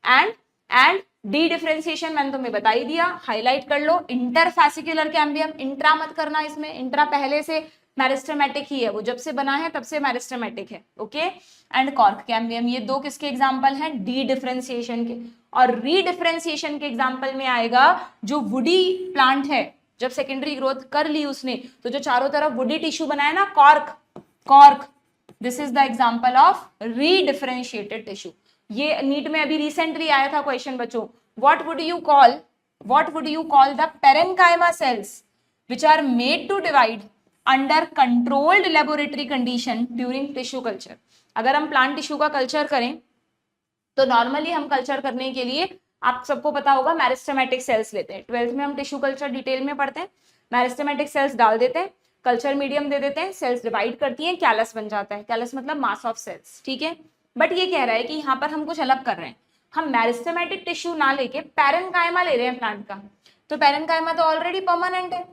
एंड डी डिफरेंशिएशन मैंने तुम्हें बता ही दिया, हाईलाइट कर लो। इंटरफैसिकुलर कैम्बियम, इंट्रा मत करना इसमें, इंट्रा पहले से मेरिस्टेमेटिक ही है, वो जब से बना है तब से मेरिस्टेमेटिक है। ओके, एंड कॉर्क कैम्बियम, ये दो किसके एग्जांपल हैं? डी डिफरेंशिएशन के। और री डिफरेंशिएशन के एग्जांपल में आएगा जो वुडी प्लांट है, जब सेकेंडरी ग्रोथ कर ली उसने तो जो चारों तरफ वुडी टिश्यू बनाया ना, cork, this is the example of redifferentiated tissue. ये नीट में अभी रिसेंटली आया था क्वेश्चन बच्चों, what would you call the parenchyma cells which are made to divide under controlled laboratory condition during tissue culture। अगर हम plant tissue का culture करें तो नॉर्मली हम कल्चर करने के लिए, आप सबको पता होगा, मेरिस्टेमेटिक सेल्स लेते हैं। 12th में हम टिश्यू कल्चर डिटेल में पढ़ते हैं। मेरिस्टेमेटिक सेल्स डाल देते हैं, कल्चर मीडियम दे देते हैं, सेल्स डिवाइड करती हैं, कैलस बन जाता है। कैलस मतलब मास ऑफ सेल्स। ठीक है, बट ये कह रहा है कि यहाँ पर हम कुछ अलग कर रहे हैं, हम मेरिस्टेमेटिक टिश्यू ना लेके पेरेन्काइमा ले रहे हैं प्लांट का। तो पेरेन्काइमा तो ऑलरेडी परमानेंट है,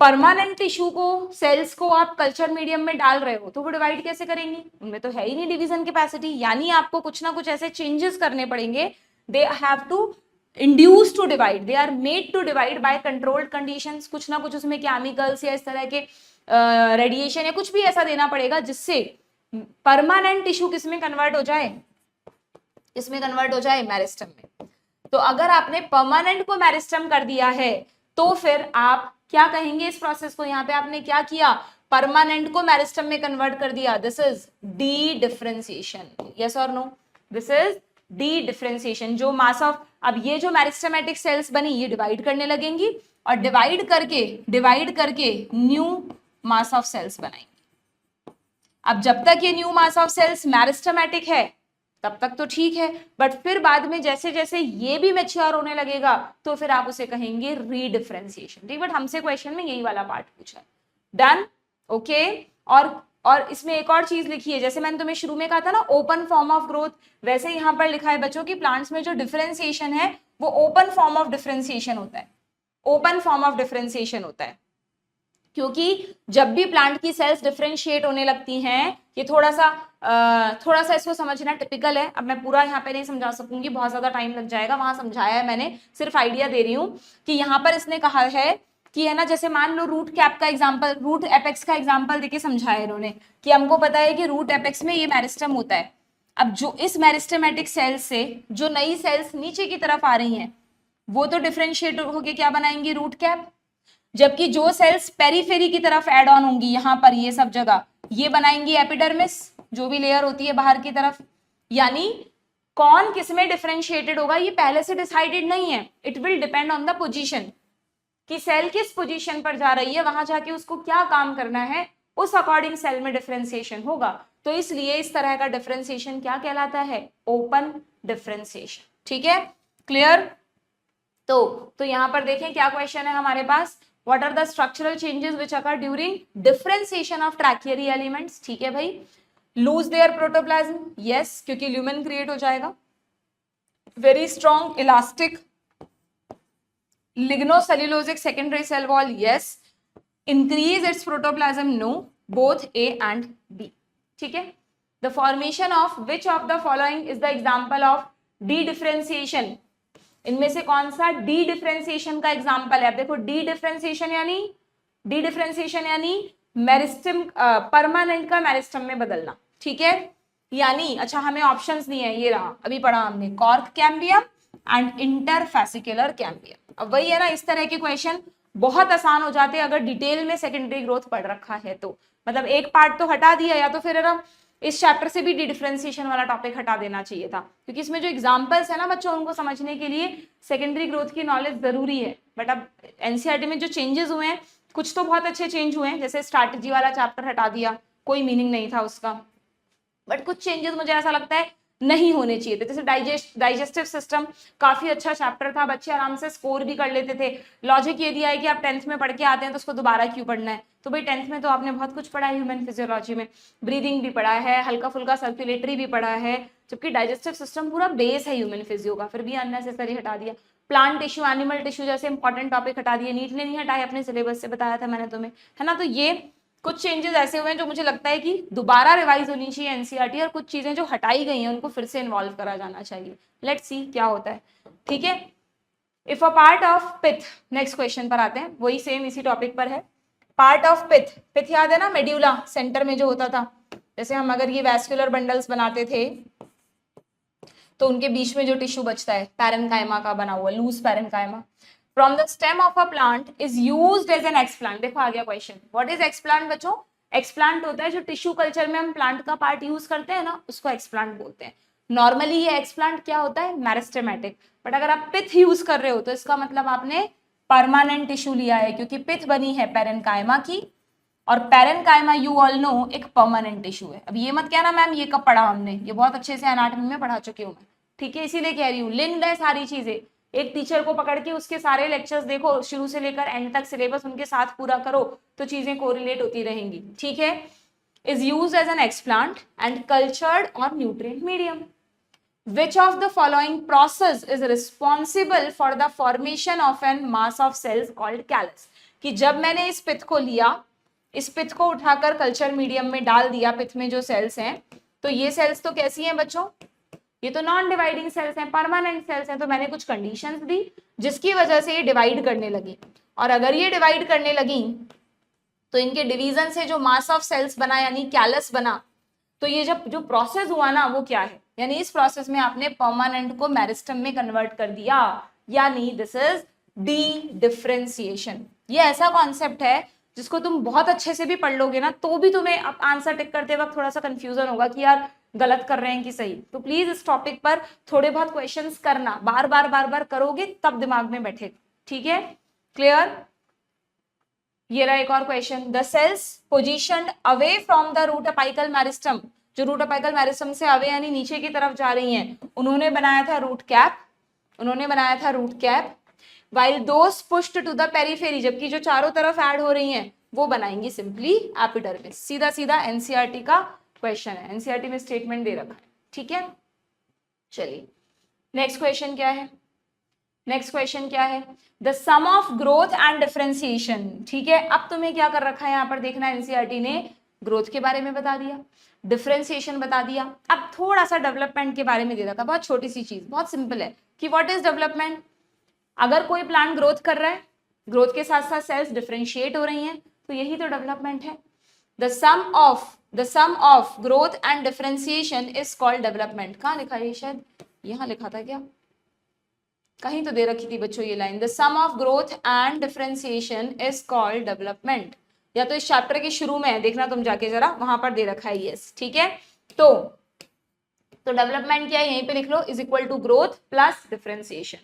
परमानेंट टिश्यू को, सेल्स को आप कल्चर मीडियम में डाल रहे हो तो वो डिवाइड कैसे करेंगी? उनमें तो है ही नहीं डिवीजन कैपेसिटी, यानी आपको कुछ ना कुछ ऐसे चेंजेस करने पड़ेंगे। They have to induce to divide, they are made to divide by controlled conditions. कुछ ना कुछ उसमें केमिकल्स या इस तरह के रेडिएशन या कुछ भी ऐसा देना पड़ेगा जिससे परमानेंट टिश्यू किसमें कन्वर्ट हो जाए? इसमें कन्वर्ट हो जाए, मेरिस्टम में। तो अगर आपने परमानेंट को मेरिस्टम कर दिया है तो फिर आप क्या कहेंगे इस प्रोसेस को? यहाँ पे आपने क्या किया? परमानेंट को मेरिस्टम में कन्वर्ट कर दिया, this is dedifferentiation. Yes और no? This is dedifferentiation. जो मास ऑफ, अब ये जो मेरिस्टेमेटिक सेल्स बनी ये डिवाइड करने लगेंगी और डिवाइड करके न्यू मास ऑफ सेल्स बनाएंगी। अब जब तक ये new mass of cells meristematic है तब तक तो ठीक है, बट फिर बाद में जैसे जैसे ये भी मैच्योर होने लगेगा तो फिर आप उसे कहेंगे रीडिफरेंशिएशन। ठीक, बट हमसे क्वेश्चन में यही वाला पार्ट पूछा है। Done, okay. और इसमें एक और चीज लिखी है, जैसे मैंने तुम्हें शुरू में कहा था ना ओपन फॉर्म ऑफ ग्रोथ, वैसे यहाँ पर लिखा है बच्चों की प्लांट्स में जो डिफरेंशिएशन है वो ओपन फॉर्म ऑफ डिफरेंशिएशन होता है, ओपन फॉर्म ऑफ डिफरेंशिएशन होता है। क्योंकि जब भी प्लांट की सेल्स डिफरेंशिएट होने लगती हैं, ये थोड़ा सा इसको समझना टिपिकल है। अब मैं पूरा यहाँ पे नहीं समझा सकूंगी, बहुत ज्यादा टाइम लग जाएगा, वहां समझाया है मैंने, सिर्फ आइडिया दे रही हूँ कि यहाँ पर इसने कहा है कि है ना, जैसे मान लो रूट कैप का एग्जांपल, रूट एपेक्स का एग्जांपल देके समझाया इन्होंने कि हमको पता है कि रूट एपेक्स में ये मेरिस्टम होता है। अब जो इस मेरिस्टेमेटिक सेल्स से जो नई सेल्स नीचे की तरफ आ रही हैं वो तो डिफरेंशिएट होके क्या बनाएंगी, रूट कैप, जबकि जो सेल्स पेरीफेरी की तरफ ऐड ऑन होंगी यहाँ पर ये सब जगह, ये बनाएंगी एपिडर्मिस, जो भी लेयर होती है बाहर की तरफ। यानी कौन किसमें डिफरेंशिएटेड होगा ये पहले से डिसाइडेड नहीं है, it will depend on the position, कि सेल किस पोजीशन पर जा रही है, वहां जाके उसको क्या काम करना है, उस अकॉर्डिंग सेल में डिफरेंशिएशन होगा। तो इसलिए इस तरह का डिफरेंशिएशन क्या कहलाता है, ओपन डिफरेंशिएशन। ठीक है, क्लियर। तो यहां पर देखें क्या क्वेश्चन है हमारे पास, what are the structural changes which occur during differentiation of tracheary elements. ठीक है भाई, लूज देयर प्रोटोप्लाज्म, यस, क्योंकि ल्यूमेन क्रिएट हो जाएगा। Very strong elastic lignocellulosic secondary cell wall, yes. Increase its protoplasm, no, both A and B. ठीक है, the formation of which of the following is the example of dedifferentiation, इनमें से कौन सा D differentiation का example है। अब देखो डी डिफरेंशिएशन यानी मेरिस्टम, परमानेंट का मेरिस्टम में बदलना। ठीक है, यानी अच्छा हमें ऑप्शंस दिए हैं, ये रहा अभी पढ़ा हमने, cork cambium and interfascicular cambium. अब वही है ना, इस तरह के क्वेश्चन बहुत आसान हो जाते हैं अगर डिटेल में सेकेंडरी ग्रोथ पढ़ रखा है तो। मतलब एक पार्ट तो हटा दिया, या तो फिर ना इस चैप्टर से भी डी डिफरेंशिएशन वाला टॉपिक हटा देना चाहिए था, क्योंकि इसमें जो एग्जांपल्स है ना बच्चों, उनको समझने के लिए सेकेंडरी ग्रोथ की नॉलेज जरूरी है। बट अब एनसीईआरटी में जो चेंजेस हुए हैं, कुछ तो बहुत अच्छे चेंज हुए हैं, जैसे स्ट्रैटेजी वाला चैप्टर हटा दिया, कोई मीनिंग नहीं था उसका, बट कुछ चेंजेस मुझे ऐसा लगता है नहीं होने चाहिए थे। जैसे डाइजेस्टिव सिस्टम काफी अच्छा चैप्टर था, बच्चे आराम से स्कोर भी कर लेते थे। लॉजिक ये दिया है कि आप 10th में पढ़ के आते हैं तो उसको दोबारा क्यों पढ़ना है, तो भाई 10th में तो आपने बहुत कुछ पढ़ा है, ह्यूमन फिजियोलॉजी में ब्रीदिंग भी पढ़ा है, हल्का फुल्का सर्कुलेटरी भी पढ़ा है, जबकि डाइजेस्टिव सिस्टम पूरा बेस है ह्यूमन फिजियो का, फिर भी अननेसेसरी हटा दिया। प्लांट टिश्यू, एनिमल टिश्यू जैसे इंपॉर्टेंट टॉपिक हटा दिए, नीट ने नहीं हटाए, अपने सिलेबस से बताया था मैंने तुम्हें, है ना। तो ये कुछ चेंजेस ऐसे हुए हैं जो मुझे लगता है कि दोबारा रिवाइज होनी चाहिए एनसीईआरटी, और कुछ चीजें जो हटाई गई हैं उनको फिर से इन्वॉल्व करा जाना चाहिए। लेट्स सी क्या होता है। ठीक है, if a part of pith, next question पर आते हैं, वही सेम इसी टॉपिक पर है। पार्ट ऑफ पिथ, पिथ याद है ना, मेड्यूला सेंटर में जो होता था, जैसे हम अगर ये वैस्कुलर बंडल्स बनाते थे तो उनके बीच में जो टिश्यू बचता है पैरेन्काइमा का बना हुआ, loose parenchyma, from the stem of a plant is used as an explant. देखो आ गया क्वेश्चन, व्हाट इज एक्सप्लांट बच्चों, एक्सप्लांट होता है जो टिश्यू कल्चर में हम प्लांट का पार्ट यूज करते हैं ना, उसको एक्सप्लांट बोलते हैं। नॉर्मली ये एक्सप्लांट क्या होता है, मेरिस्टेमेटिक, बट अगर आप पिथ यूज कर रहे हो तो इसका मतलब आपने परमानेंट टिश्यू लिया है, क्योंकि पिथ बनी है पैरेन्काइमा की, और पैरेन्काइमा यू ऑल नो एक परमानेंट टिश्यू है। अब ये मत कहना मैम ये कब पढ़ा हमने, ये बहुत अच्छे से एनाटॉमी में पढ़ा चुकी हूँ मैं। ठीक है, इसीलिए कह रही हूँ लिंक्ड है सारी चीजें, एक टीचर को पकड़ के उसके सारे लेक्चर्स देखो शुरू से लेकर एंड तक, सिलेबस उनके साथ पूरा करो तो चीजें कोरिलेट होती रहेंगी। ठीक है, is used as an explant and cultured on nutrient medium. Which of the following process is responsible for the formation of an mass of cells called callus? कि जब मैंने इस पिथ को लिया, इस पिथ को उठाकर कल्चर मीडियम में डाल दिया, पिथ में जो सेल्स हैं, तो ये सेल्स तो कैसी हैं बच्चों, ये तो नॉन डिवाइडिंग सेल्स हैं, परमानेंट सेल्स हैं। तो मैंने कुछ कंडीशंस दी जिसकी वजह से ये डिवाइड करने लगी, और अगर ये डिवाइड करने लगी तो इनके डिवीजन से जो मास ऑफ सेल्स बना यानी कैलस बना, तो ये जब जो प्रोसेस हुआ ना वो क्या है, यानी इस प्रोसेस में आपने परमानेंट को मेरिस्टम में कन्वर्ट कर दिया, यानी दिस इज डी डिफरेंशिएशन। ये ऐसा कॉन्सेप्ट है जिसको तुम बहुत अच्छे से भी पढ़ लोगे ना तो भी तुम्हें अब आंसर टिक करते वक्त थोड़ा सा कंफ्यूजन होगा कि यार गलत कर रहे हैं कि सही। तो प्लीज इस टॉपिक पर थोड़े बहुत क्वेश्चंस करना, बार बार करोगे तब दिमाग में बैठेगा। ठीक है, क्लियर। ये रहा एक और question, the cells positioned away from the root apical meristem, जो रूट अपेकल मेरिस्टम से अवे यानी नीचे की तरफ जा रही हैं, उन्होंने बनाया था root cap, while those pushed to the periphery, जबकि जो चारों तरफ ऐड हो रही हैं वो बनाएंगी सिंपली एपिडर्मिस। सीधा सीधा एनसीईआरटी का क्वेश्चन है, एनसीईआरटी में स्टेटमेंट दे रखा है, ठीक है। चलिए नेक्स्ट क्वेश्चन क्या है, the sum of growth and differentiation, ठीक है। अब तुम्हें क्या कर रखा है यहाँ पर देखना, एनसीईआरटी ने ग्रोथ के बारे में बता दिया, डिफरेंशिएशन बता दिया, अब थोड़ा सा डेवलपमेंट के बारे में दे रखा, बहुत छोटी सी चीज, बहुत सिंपल है कि व्हाट इज डेवलपमेंट। अगर कोई प्लांट ग्रोथ कर रहा है, ग्रोथ के साथ साथ सेल्स डिफरेंशिएट हो रही हैं, तो यही तो डेवलपमेंट है। The sum of growth and differentiation is called development. कहाँ लिखा है, शायद यहाँ लिखा था क्या, कहीं तो दे रखी थी बच्चों ये line, the sum of growth and differentiation is called development, या तो इस चैप्टर के शुरू में है, देखना तुम जाके जरा, वहां पर दे रखा है यस, ठीक है। तो डेवलपमेंट क्या है, यहीं पे लिख लो, is equal to growth plus differentiation.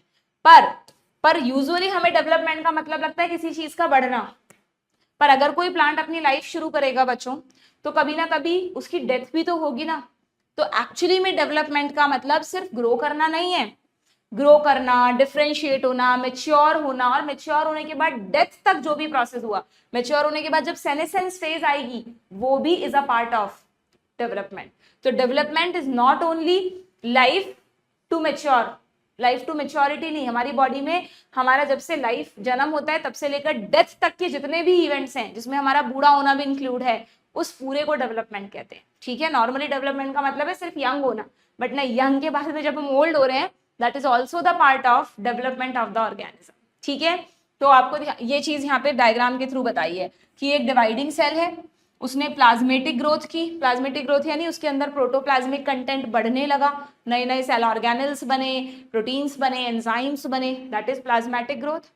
पर यूजुअली हमें डेवलपमेंट का मतलब लगता है किसी चीज का बढ़ना, पर अगर कोई प्लांट अपनी लाइफ शुरू करेगा बच्चों, तो कभी ना कभी उसकी डेथ भी तो होगी ना। तो एक्चुअली में डेवलपमेंट का मतलब सिर्फ ग्रो करना नहीं है, ग्रो करना, डिफरेंशिएट होना, मेच्योर होना, और मेच्योर होने के बाद डेथ तक जो भी प्रोसेस हुआ, मेच्योर होने के बाद जब सेनेसेंस फेज आएगी, वो भी is a part of development. तो development is not only life to mature, life to maturity नहीं, हमारी बॉडी में हमारा जब से लाइफ जन्म होता है तब से लेकर डेथ तक के जितने भी इवेंट्स हैं, जिसमें हमारा बूढ़ा होना भी इंक्लूड है, उस पूरे को डेवलपमेंट कहते हैं, ठीक है। नॉर्मली डेवलपमेंट का मतलब है सिर्फ यंग होना, बट नहीं, यंग के बाद में जब हम ओल्ड हो रहे हैं, that is also the part of development of the organism, ठीक है। तो आपको ये चीज यहाँ पे डायग्राम के थ्रू बताई है कि एक डिवाइडिंग सेल है, उसने प्लाज्मेटिक ग्रोथ की, प्लाज्मेटिक ग्रोथ यानी उसके अंदर प्रोटोप्लाज्मिक कंटेंट बढ़ने लगा, नए नए सेल ऑर्गेनेल्स बने, प्रोटीन्स बने, एंजाइम्स बने, दैट इज प्लाज्मेटिक ग्रोथ।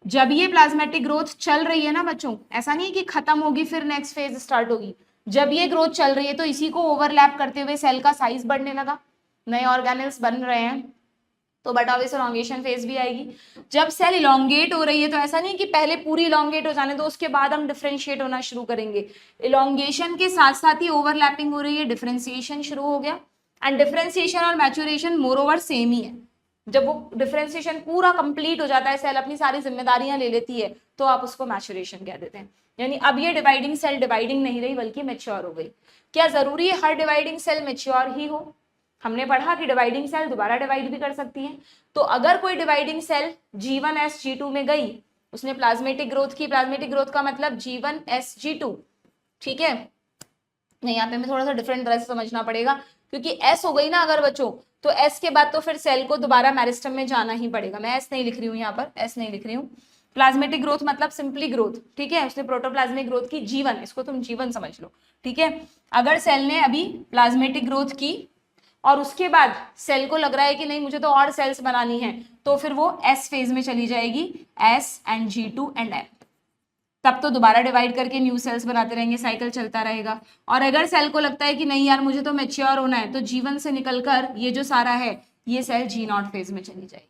जब ये प्लाज्मेटिक ग्रोथ चल रही है ना बच्चों, ऐसा नहीं है कि खत्म होगी फिर नेक्स्ट फेज स्टार्ट होगी, जब ये ग्रोथ चल रही है तो इसी को ओवरलैप करते हुए सेल का साइज बढ़ने लगा, नए ऑर्गेनेल्स बन रहे हैं, तो बट ऑब्वियस इलॉन्गेशन फेज भी आएगी। जब सेल इलॉन्गेट हो रही है तो ऐसा नहीं कि पहले पूरी इलॉन्गेट हो जाने दो उसके बाद हम डिफरेंशिएट होना शुरू करेंगे, इलॉन्गेशन के साथ साथ ही ओवरलैपिंग हो रही है, डिफरेंशिएशन शुरू हो गया। एंड डिफरेंशिएशन और मैच्योरेशन मोर ओवर सेम ही है, जब वो डिफरेंशिएशन पूरा कंप्लीट हो जाता है, सेल अपनी सारी जिम्मेदारियां ले लेती है, तो आप उसको मैच्योरेशन कह देते हैं। यानी अब ये डिवाइडिंग सेल डिवाइडिंग नहीं रही बल्कि मैच्योर हो गई। क्या जरूरी है हर डिवाइडिंग सेल मैच्योर ही हो? हमने पढ़ा कि डिवाइडिंग सेल दोबारा डिवाइड भी कर सकती है। तो अगर कोई डिवाइडिंग सेल G1S G2 में गई, उसने प्लाज्मेटिक ग्रोथ की, प्लाज्मेटिक ग्रोथ का मतलब G1S G2, ठीक है। नहीं, यहाँ पे हमें थोड़ा सा डिफरेंट तरह से समझना पड़ेगा, क्योंकि S हो गई ना अगर बच्चों, तो S के बाद तो फिर सेल को दोबारा मेरिस्टम में जाना ही पड़ेगा। मैं S नहीं लिख रही हूँ यहाँ पर, S नहीं लिख रही हूँ। प्लाज्मेटिक ग्रोथ मतलब सिंपली ग्रोथ, ठीक है। उसने प्रोटोप्लाज्मिक ग्रोथ की G1, इसको तुम G1 समझ लो, ठीक है। अगर सेल ने अभी प्लाज्मेटिक ग्रोथ की और उसके बाद सेल को लग रहा है कि नहीं मुझे तो और सेल्स बनानी है, तो फिर वो S फेज में चली जाएगी, S and G2 and M, तब तो दोबारा डिवाइड करके न्यू सेल्स बनाते रहेंगे, साइकिल चलता रहेगा। और अगर सेल को लगता है कि नहीं यार मुझे तो मैच्योर होना है, तो G1 से निकलकर ये जो सारा है ये सेल G0 फेज में चली जाएगी।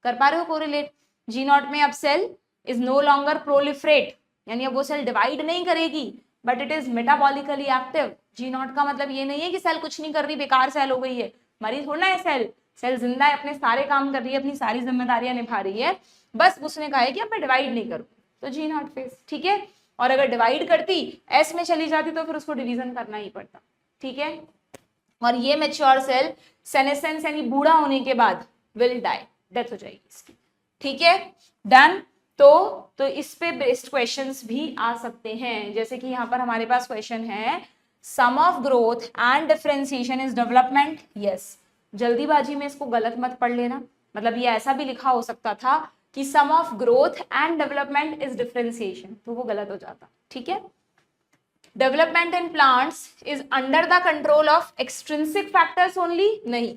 कर पा रहे हो कोरिलेट? G0 में अब cell is no longer proliferate, यानी अब वो सेल डिवाइड नहीं करेगी, but it is metabolically active. G0 का मतलब ये नहीं है कि सेल कुछ नहीं कर रही, बेकार सेल हो गई है, मरी थोड़ा है सेल, सेल जिंदा है, अपने सारे काम कर रही है, अपनी सारी जिम्मेदारियां निभा रही है, बस उसने कहा है कि अब मैं डिवाइड नहीं करूँ, तो G0 फेज, ठीक है। और अगर डिवाइड करती, S में चली जाती, तो फिर उसको डिवीजन करना ही पड़ता, ठीक है। और ये मैच्योर सेल सेनेसेंस यानी बूढ़ा होने के बाद विल डाई, डेथ हो जाएगी इसकी, ठीक है। डन। तो इस पे बेस्ड क्वेश्चंस भी आ सकते हैं, जैसे कि यहाँ पर हमारे पास क्वेश्चन है, sum of growth and differentiation is development. Yes, जल्दीबाजी में इसको गलत मत पढ़ लेना, मतलब ये ऐसा भी लिखा हो सकता था कि sum of growth and development is differentiation, तो वो गलत हो जाता, ठीक है। Development in plants is under the control of extrinsic factors only, नहीं,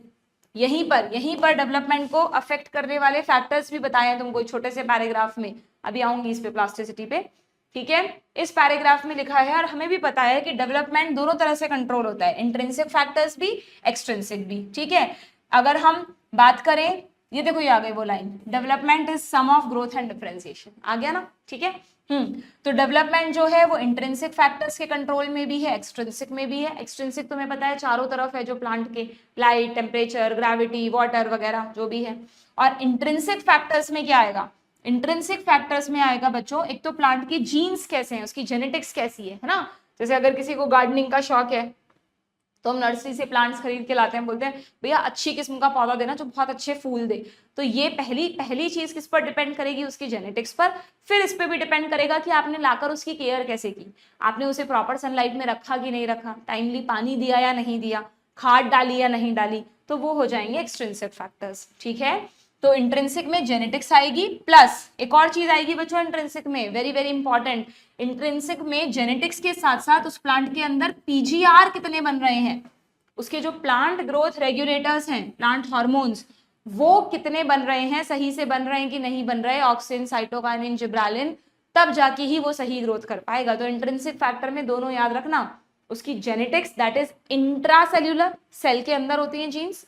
यहीं पर डेवलपमेंट को अफेक्ट करने वाले फैक्टर्स भी बताए हैं तुमको छोटे से पैराग्राफ में, अभी आऊंगी इस पे प्लास्टिसिटी पे, ठीक है। इस पैराग्राफ में लिखा है, और हमें भी पता है कि डेवलपमेंट दोनों तरह से कंट्रोल होता है, इंट्रिंसिक फैक्टर्स भी, एक्सट्रिंसिक भी, ठीक है। अगर हम बात करें, ये देखो ये आ गई वो line, development is sum of growth and differentiation, आ गया ना, ठीक है। तो डेवलपमेंट जो है वो इंट्रिंसिक फैक्टर्स के कंट्रोल में भी है, एक्सट्रिंसिक में भी है। एक्सट्रिंसिक तुम्हें पता है चारों तरफ है जो प्लांट के, लाइट, टेम्परेचर, ग्रेविटी, वाटर वगैरह जो भी है। और इंट्रिंसिक फैक्टर्स में क्या आएगा? इंट्रिंसिक फैक्टर्स में आएगा बच्चों, एक तो प्लांट की जीन्स कैसे हैं, उसकी जेनेटिक्स कैसी है ना। जैसे अगर किसी को गार्डनिंग का शौक है तो हम नर्सरी से प्लांट्स खरीद के लाते हैं, बोलते हैं भैया अच्छी किस्म का पौधा देना जो बहुत अच्छे फूल दे। तो ये पहली चीज किस पर डिपेंड करेगी? उसकी जेनेटिक्स पर। फिर इस पे भी डिपेंड करेगा कि आपने लाकर उसकी केयर कैसे की, आपने उसे प्रॉपर सनलाइट में रखा कि नहीं रखा, टाइमली पानी दिया या नहीं दिया, खाद डाली या नहीं डाली, तो वो हो जाएंगे एक्सट्रिंसिक फैक्टर्स। ठीक है, तो इंट्रिंसिक में जेनेटिक्स आएगी, प्लस एक और चीज आएगी बच्चों इंट्रिंसिक में, वेरी वेरी इंपॉर्टेंट। इंट्रिंसिक में जेनेटिक्स के साथ साथ उस प्लांट के अंदर पीजीआर कितने बन रहे हैं, उसके जो प्लांट ग्रोथ रेगुलेटर्स हैं, प्लांट हार्मोन्स, वो कितने बन रहे हैं, सही से बन रहे हैं कि नहीं बन रहे, ऑक्सिन, साइटोकाइनिन, जिब्रालिन, तब जाके ही वो सही ग्रोथ कर पाएगा। तो इंट्रिंसिक फैक्टर में दोनों याद रखना, उसकी genetics that is intracellular, cell के अंदर होती हैं जीन्स,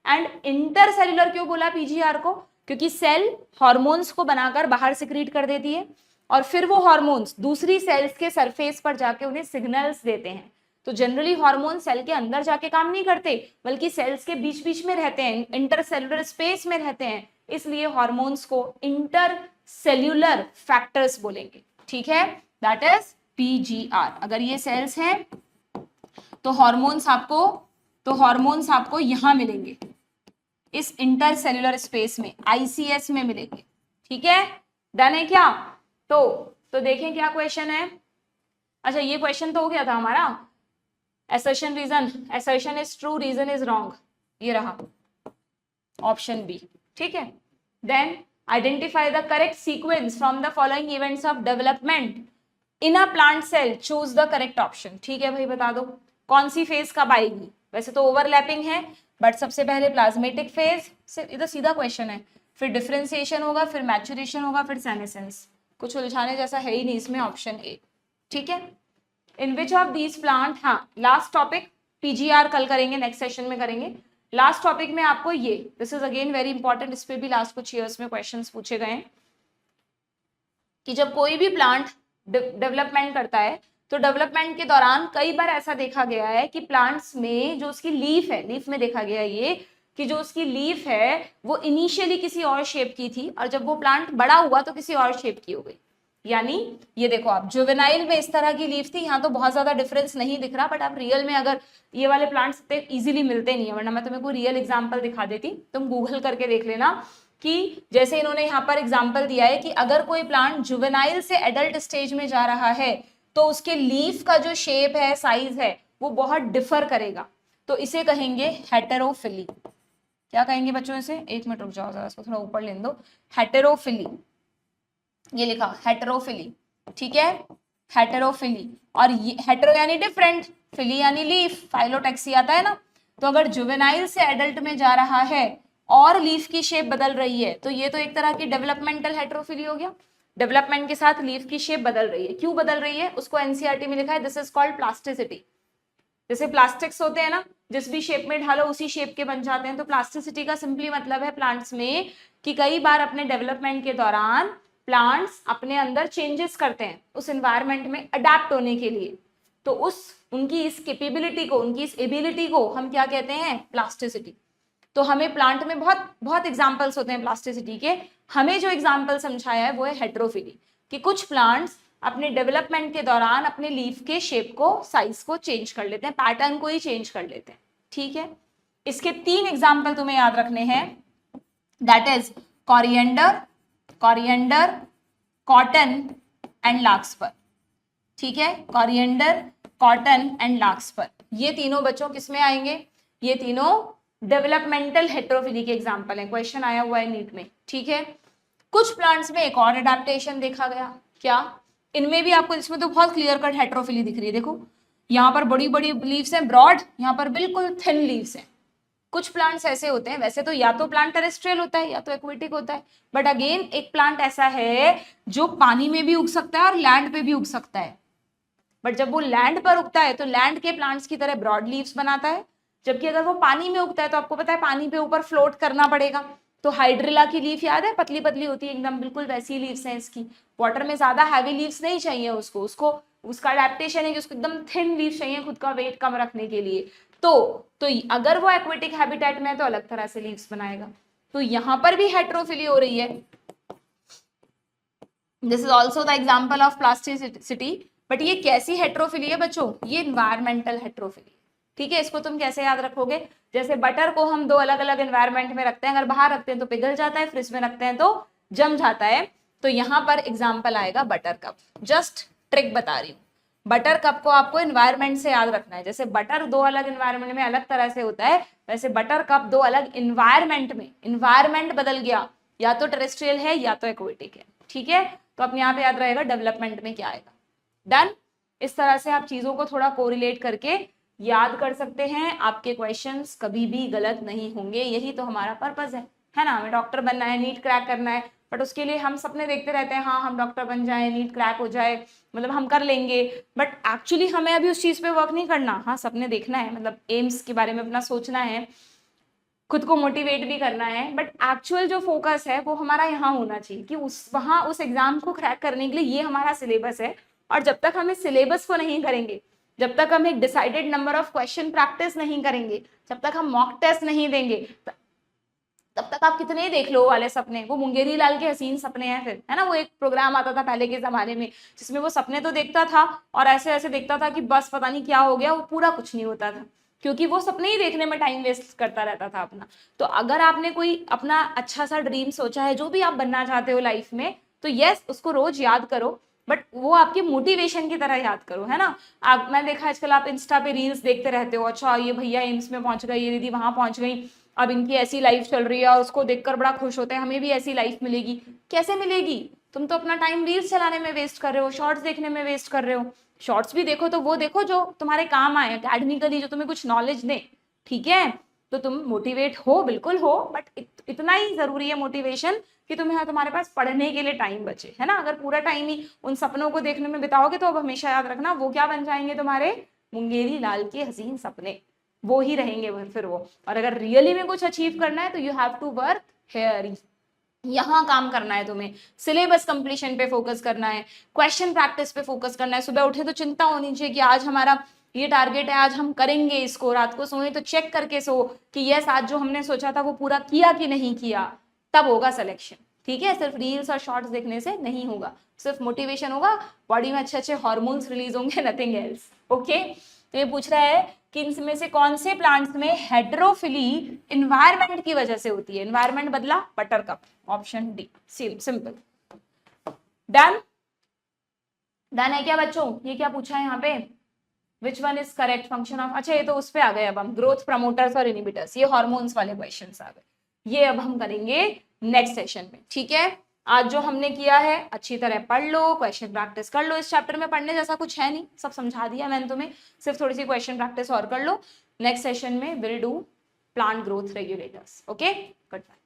एंड इंटरसेल्युलर क्यों बोला पीजीआर को? क्योंकि सेल हार्मोन्स को बनाकर बाहर सिक्रीट कर देती है और फिर वो हार्मोन्स दूसरी सेल्स के सरफेस पर जाके उन्हें सिग्नल्स देते हैं। तो जनरली हार्मोन सेल के अंदर जाके काम नहीं करते, बल्कि सेल्स के बीच बीच में रहते हैं, इंटरसेल्युलर स्पेस में रहते हैं, इसलिए हार्मोन्स को इंटरसेल्युलर फैक्टर्स बोलेंगे। ठीक है, दैट इज पीजीआर। अगर ये सेल्स हैं तो हार्मोन्स आपको यहां मिलेंगे, इस इंटरसेल्युलर स्पेस में, आईसीएस में मिलेंगे। ठीक है, डन है क्या? तो देखें क्या क्वेश्चन है। अच्छा, ये क्वेश्चन तो हो गया था हमारा, assertion reason, assertion is true, reason is wrong, ये रहा ऑप्शन बी। ठीक है, then identify the correct sequence from the following events of development in a plant cell, choose the correct option. ठीक है भाई, बता दो कौन सी फेज कब आएगी। वैसे तो ओवरलैपिंग है, बट सबसे पहले प्लाज्मेटिक फेज से, इधर सीधा क्वेश्चन है, फिर डिफरेंशिएशन होगा, फिर मैच्योरेशन होगा, फिर सेनेसेंस। कुछ उलझाने जैसा है ही नहीं इसमें, ऑप्शन ए। ठीक है, इन विच ऑफ दीज प्लांट, हाँ लास्ट टॉपिक पीजीआर कल करेंगे, नेक्स्ट सेशन में करेंगे। लास्ट टॉपिक में आपको ये, this is again very important, इस पे भी लास्ट कुछ ईयर्स में क्वेश्चंस पूछे गए हैं कि जब कोई भी प्लांट डेवलपमेंट करता है तो डेवलपमेंट के दौरान कई बार ऐसा देखा गया है कि प्लांट्स में जो उसकी लीफ है, लीफ में देखा गया ये कि जो उसकी लीफ है वो इनिशियली किसी और शेप की थी और जब वो प्लांट बड़ा हुआ तो किसी और शेप की हो गई। यानी ये देखो आप, जुवेनाइल में इस तरह की लीफ थी, यहाँ तो बहुत ज्यादा डिफरेंस नहीं दिख रहा, बट आप रियल में अगर ये वाले प्लांट्स इतने इजीली मिलते नहीं है, वरना मैं तुम्हें कोई रियल एग्जांपल दिखा देती, तुम गूगल करके देख लेना कि जैसे इन्होंने यहाँ पर एग्जांपल दिया है कि अगर कोई प्लांट जुवेनाइल से एडल्ट स्टेज में जा रहा है तो उसके लीफ का जो शेप है, साइज है, वो बहुत डिफर करेगा, तो इसे कहेंगे हेटेरोफिली। क्या कहेंगे बच्चों इसे? एक मिनट रुक जाओ जरा, इसको थोड़ा ऊपर लेने दो। हेटेरोफिली, ये लिखा हेटेरोफिली। ठीक है, हेटेरोफिली, और हेटेरो यानी डिफरेंट, फिली यानी लीफ, फाइलोटैक्सी आता है ना। तो अगर जुवेनाइल से एडल्ट में जा रहा है और लीफ की शेप बदल रही है तो ये तो एक तरह की डेवलपमेंटल हेटेरोफिली हो गया, डेवलपमेंट के साथ लीफ की शेप बदल रही है। क्यों बदल रही है उसको एनसीईआरटी में लिखा है, दिस इज कॉल्ड प्लास्टिसिटी। जैसे प्लास्टिक्स होते हैं ना, जिस भी शेप में ढालो उसी शेप के बन जाते हैं, तो प्लास्टिसिटी का सिंपली मतलब है प्लांट्स में कि कई बार अपने डेवलपमेंट के दौरान प्लांट्स अपने अंदर चेंजेस करते हैं उस एनवायरनमेंट में अडेप्ट होने के लिए, तो उनकी इस कैपेबिलिटी को, उनकी इस एबिलिटी को हम क्या कहते हैं? प्लास्टिसिटी। तो हमें प्लांट में बहुत बहुत एग्जांपल्स होते हैं प्लास्टिसिटी के, हमें जो एग्जांपल समझाया है वो है हेटेरोफिली, कि कुछ प्लांट्स अपने डेवलपमेंट के दौरान अपने लीफ के शेप को, साइज को चेंज कर लेते हैं, पैटर्न को ही चेंज कर लेते हैं। ठीक है, इसके 3 एग्जाम्पल तुम्हें याद रखने हैं, that is coriander, cotton and larkspur. ठीक है, कोरिएंडर, कॉटन एंड लार्कस्पर, ये तीनों बच्चों किसमें आएंगे? ये तीनों डेवलपमेंटल हेटेरोफिली के एग्जाम्पल हैं, क्वेश्चन आया हुआ है नीट में। ठीक है, कुछ प्लांट्स में एक और अडेप्टेशन देखा गया, क्या? इनमें भी आपको, इसमें तो बहुत क्लियर कट हेटेरोफिली दिख रही है, देखो यहाँ पर बड़ी बड़ी लीव्स हैं ब्रॉड, यहाँ पर बिल्कुल थिन लीव्स हैं। कुछ प्लांट्स ऐसे होते हैं, वैसे तो या तो प्लांट टेरेस्ट्रियल होता है या तो एक्वेटिक होता है, बट अगेन एक प्लांट ऐसा है जो पानी में भी उग सकता है और लैंड पे भी उग सकता है, बट जब वो लैंड पर उगता है तो लैंड के प्लांट्स की तरह ब्रॉड लीव्स बनाता है, जबकि अगर वो पानी में उगता है तो आपको पता है पानी पे ऊपर फ्लोट करना पड़ेगा, तो हाइड्रिला की लीफ याद है, पतली पतली होती है एकदम, बिल्कुल वैसी लीव्स हैं इसकी। वाटर में ज्यादा हैवी लीव्स नहीं चाहिए उसको, उसका अडेप्टेशन है कि उसको एकदम थिन लीव्स चाहिए खुद का वेट कम रखने के लिए। तो अगर वो एक्वेटिक हैबिटेट में है तो अलग तरह से लीव्स बनाएगा। तो यहां पर भी हेट्रोफिली हो रही है। This is also the example of plasticity. But ये कैसी हेट्रोफिली है बच्चों, ये इन्वायरमेंटल हेट्रोफिली। ठीक है, इसको तुम कैसे याद रखोगे, जैसे बटर को हम दो अलग अलग एनवायरमेंट में रखते हैं, अगर बाहर रखते हैं तो पिघल जाता है, फ्रिज में रखते हैं तो जम जाता है। तो यहाँ पर एग्जाम्पल आएगा बटर कप। जस्ट ट्रिक बता रही हूँ, बटर कप को आपको एनवायरमेंट से याद रखना है। जैसे बटर दो अलग एनवायरमेंट में अलग तरह से होता है, वैसे बटर कप दो अलग एनवायरमेंट में, एनवायरमेंट बदल गया, या तो टेरेस्ट्रियल है या तो एक्वेटिक है। ठीक है, तो अपने यहाँ पे याद रहेगा डेवलपमेंट में क्या आएगा। डन। इस तरह से आप चीजों को थोड़ा कोरिलेट करके याद कर सकते हैं, आपके क्वेश्चंस कभी भी गलत नहीं होंगे। यही तो हमारा पर्पस है ना, हमें डॉक्टर बनना है, नीट क्रैक करना है, बट उसके लिए हम सपने देखते रहते हैं, हाँ हम डॉक्टर बन जाए, नीट क्रैक हो जाए, मतलब हम कर लेंगे, बट एक्चुअली हमें अभी उस चीज पे वर्क नहीं करना। हाँ सपने देखना है, मतलब एम्स के बारे में अपना सोचना है, खुद को मोटिवेट भी करना है, बट एक्चुअल जो फोकस है वो हमारा यहाँ होना चाहिए कि उस एग्जाम को क्रैक करने के लिए ये हमारा सिलेबस है। और जब तक हम इस सिलेबस को नहीं करेंगे, जब तक हम एक decided number of question practice नहीं करेंगे, जब तक हम मॉक टेस्ट नहीं देंगे, तब तक आप कितने देख लो वाले सपने, वो मुंगेरी लाल के हसीन सपने हैं फिर, है ना। वो एक प्रोग्राम आता था पहले के जमाने में जिसमें वो सपने तो देखता था और ऐसे ऐसे देखता था कि बस पता नहीं क्या हो गया, वो पूरा कुछ नहीं होता था, क्योंकि वो सपने ही देखने में टाइम वेस्ट करता रहता था अपना। तो अगर आपने कोई अपना अच्छा सा ड्रीम सोचा है, जो भी आप बनना चाहते हो लाइफ में, तो यस उसको रोज याद करो, बट वो आपके मोटिवेशन की तरह याद करो, है ना। मैं देखा आजकल आप इंस्टा पे रील्स देखते रहते हो, अच्छा ये भैया एम्स में पहुंच गए, ये दीदी वहां पहुंच गई, अब इनकी ऐसी लाइफ चल रही है, और उसको देखकर बड़ा खुश होते हैं, हमें भी ऐसी लाइफ मिलेगी। कैसे मिलेगी, तुम तो अपना टाइम रील्स चलाने में वेस्ट कर रहे हो, शॉर्ट्स देखने में वेस्ट कर रहे हो। शॉर्ट्स भी देखो तो वो देखो जो तुम्हारे काम आए, अकेडमिकली जो तुम्हें कुछ नॉलेज दे। ठीक है, तो तुम मोटिवेट हो, बिल्कुल हो, बट इतना ही जरूरी है मोटिवेशन कि तुम्हें तुम्हारे पास पढ़ने के लिए टाइम बचे, है ना। अगर पूरा टाइम ही उन सपनों को देखने में बिताओगे तो अब हमेशा याद रखना वो क्या बन जाएंगे, तुम्हारे मुंगेरी लाल के हसीन सपने, वो ही रहेंगे फिर वो। और अगर रियली में कुछ अचीव करना है तो you have to work here, यहाँ काम करना है तुम्हें, सिलेबस कंप्लीशन पे फोकस करना है, क्वेश्चन प्रैक्टिस पे फोकस करना है। सुबह उठे तो चिंता होनी चाहिए कि आज हमारा ये टारगेट है, आज हम करेंगे इसको। रात को सोए तो चेक करके सो कि यस आज जो हमने सोचा था वो पूरा किया कि नहीं किया, तब होगा सिलेक्शन। ठीक है, सिर्फ रील्स और शॉर्ट्स देखने से नहीं होगा, सिर्फ मोटिवेशन होगा, बॉडी में अच्छे अच्छे हार्मोन्स रिलीज होंगे, नथिंग एल्स। ओके, तो ये पूछ रहा है कि इनमें से कौन से प्लांट्स में हेटेरोफिली एनवायरनमेंट की वजह से होती है। एनवायरनमेंट बदला, butter cup, option D, simple. Done, done है क्या बच्चों, ये क्या पूछा है यहाँ पे, which one is correct function of, अच्छा ये तो उस पे आ गए, अब हम ग्रोथ प्रमोटर्स और इनहिबिटर्स, ये हार्मोन्स वाले क्वेश्चंस आ गए, ये अब हम करेंगे नेक्स्ट सेशन में। ठीक है, आज जो हमने किया है अच्छी तरह पढ़ लो, क्वेश्चन प्रैक्टिस कर लो। इस चैप्टर में पढ़ने जैसा कुछ है नहीं, सब समझा दिया मैंने तुम्हें, सिर्फ थोड़ी सी क्वेश्चन प्रैक्टिस और कर लो। नेक्स्ट सेशन में will do plant growth regulators. Okay, good bye.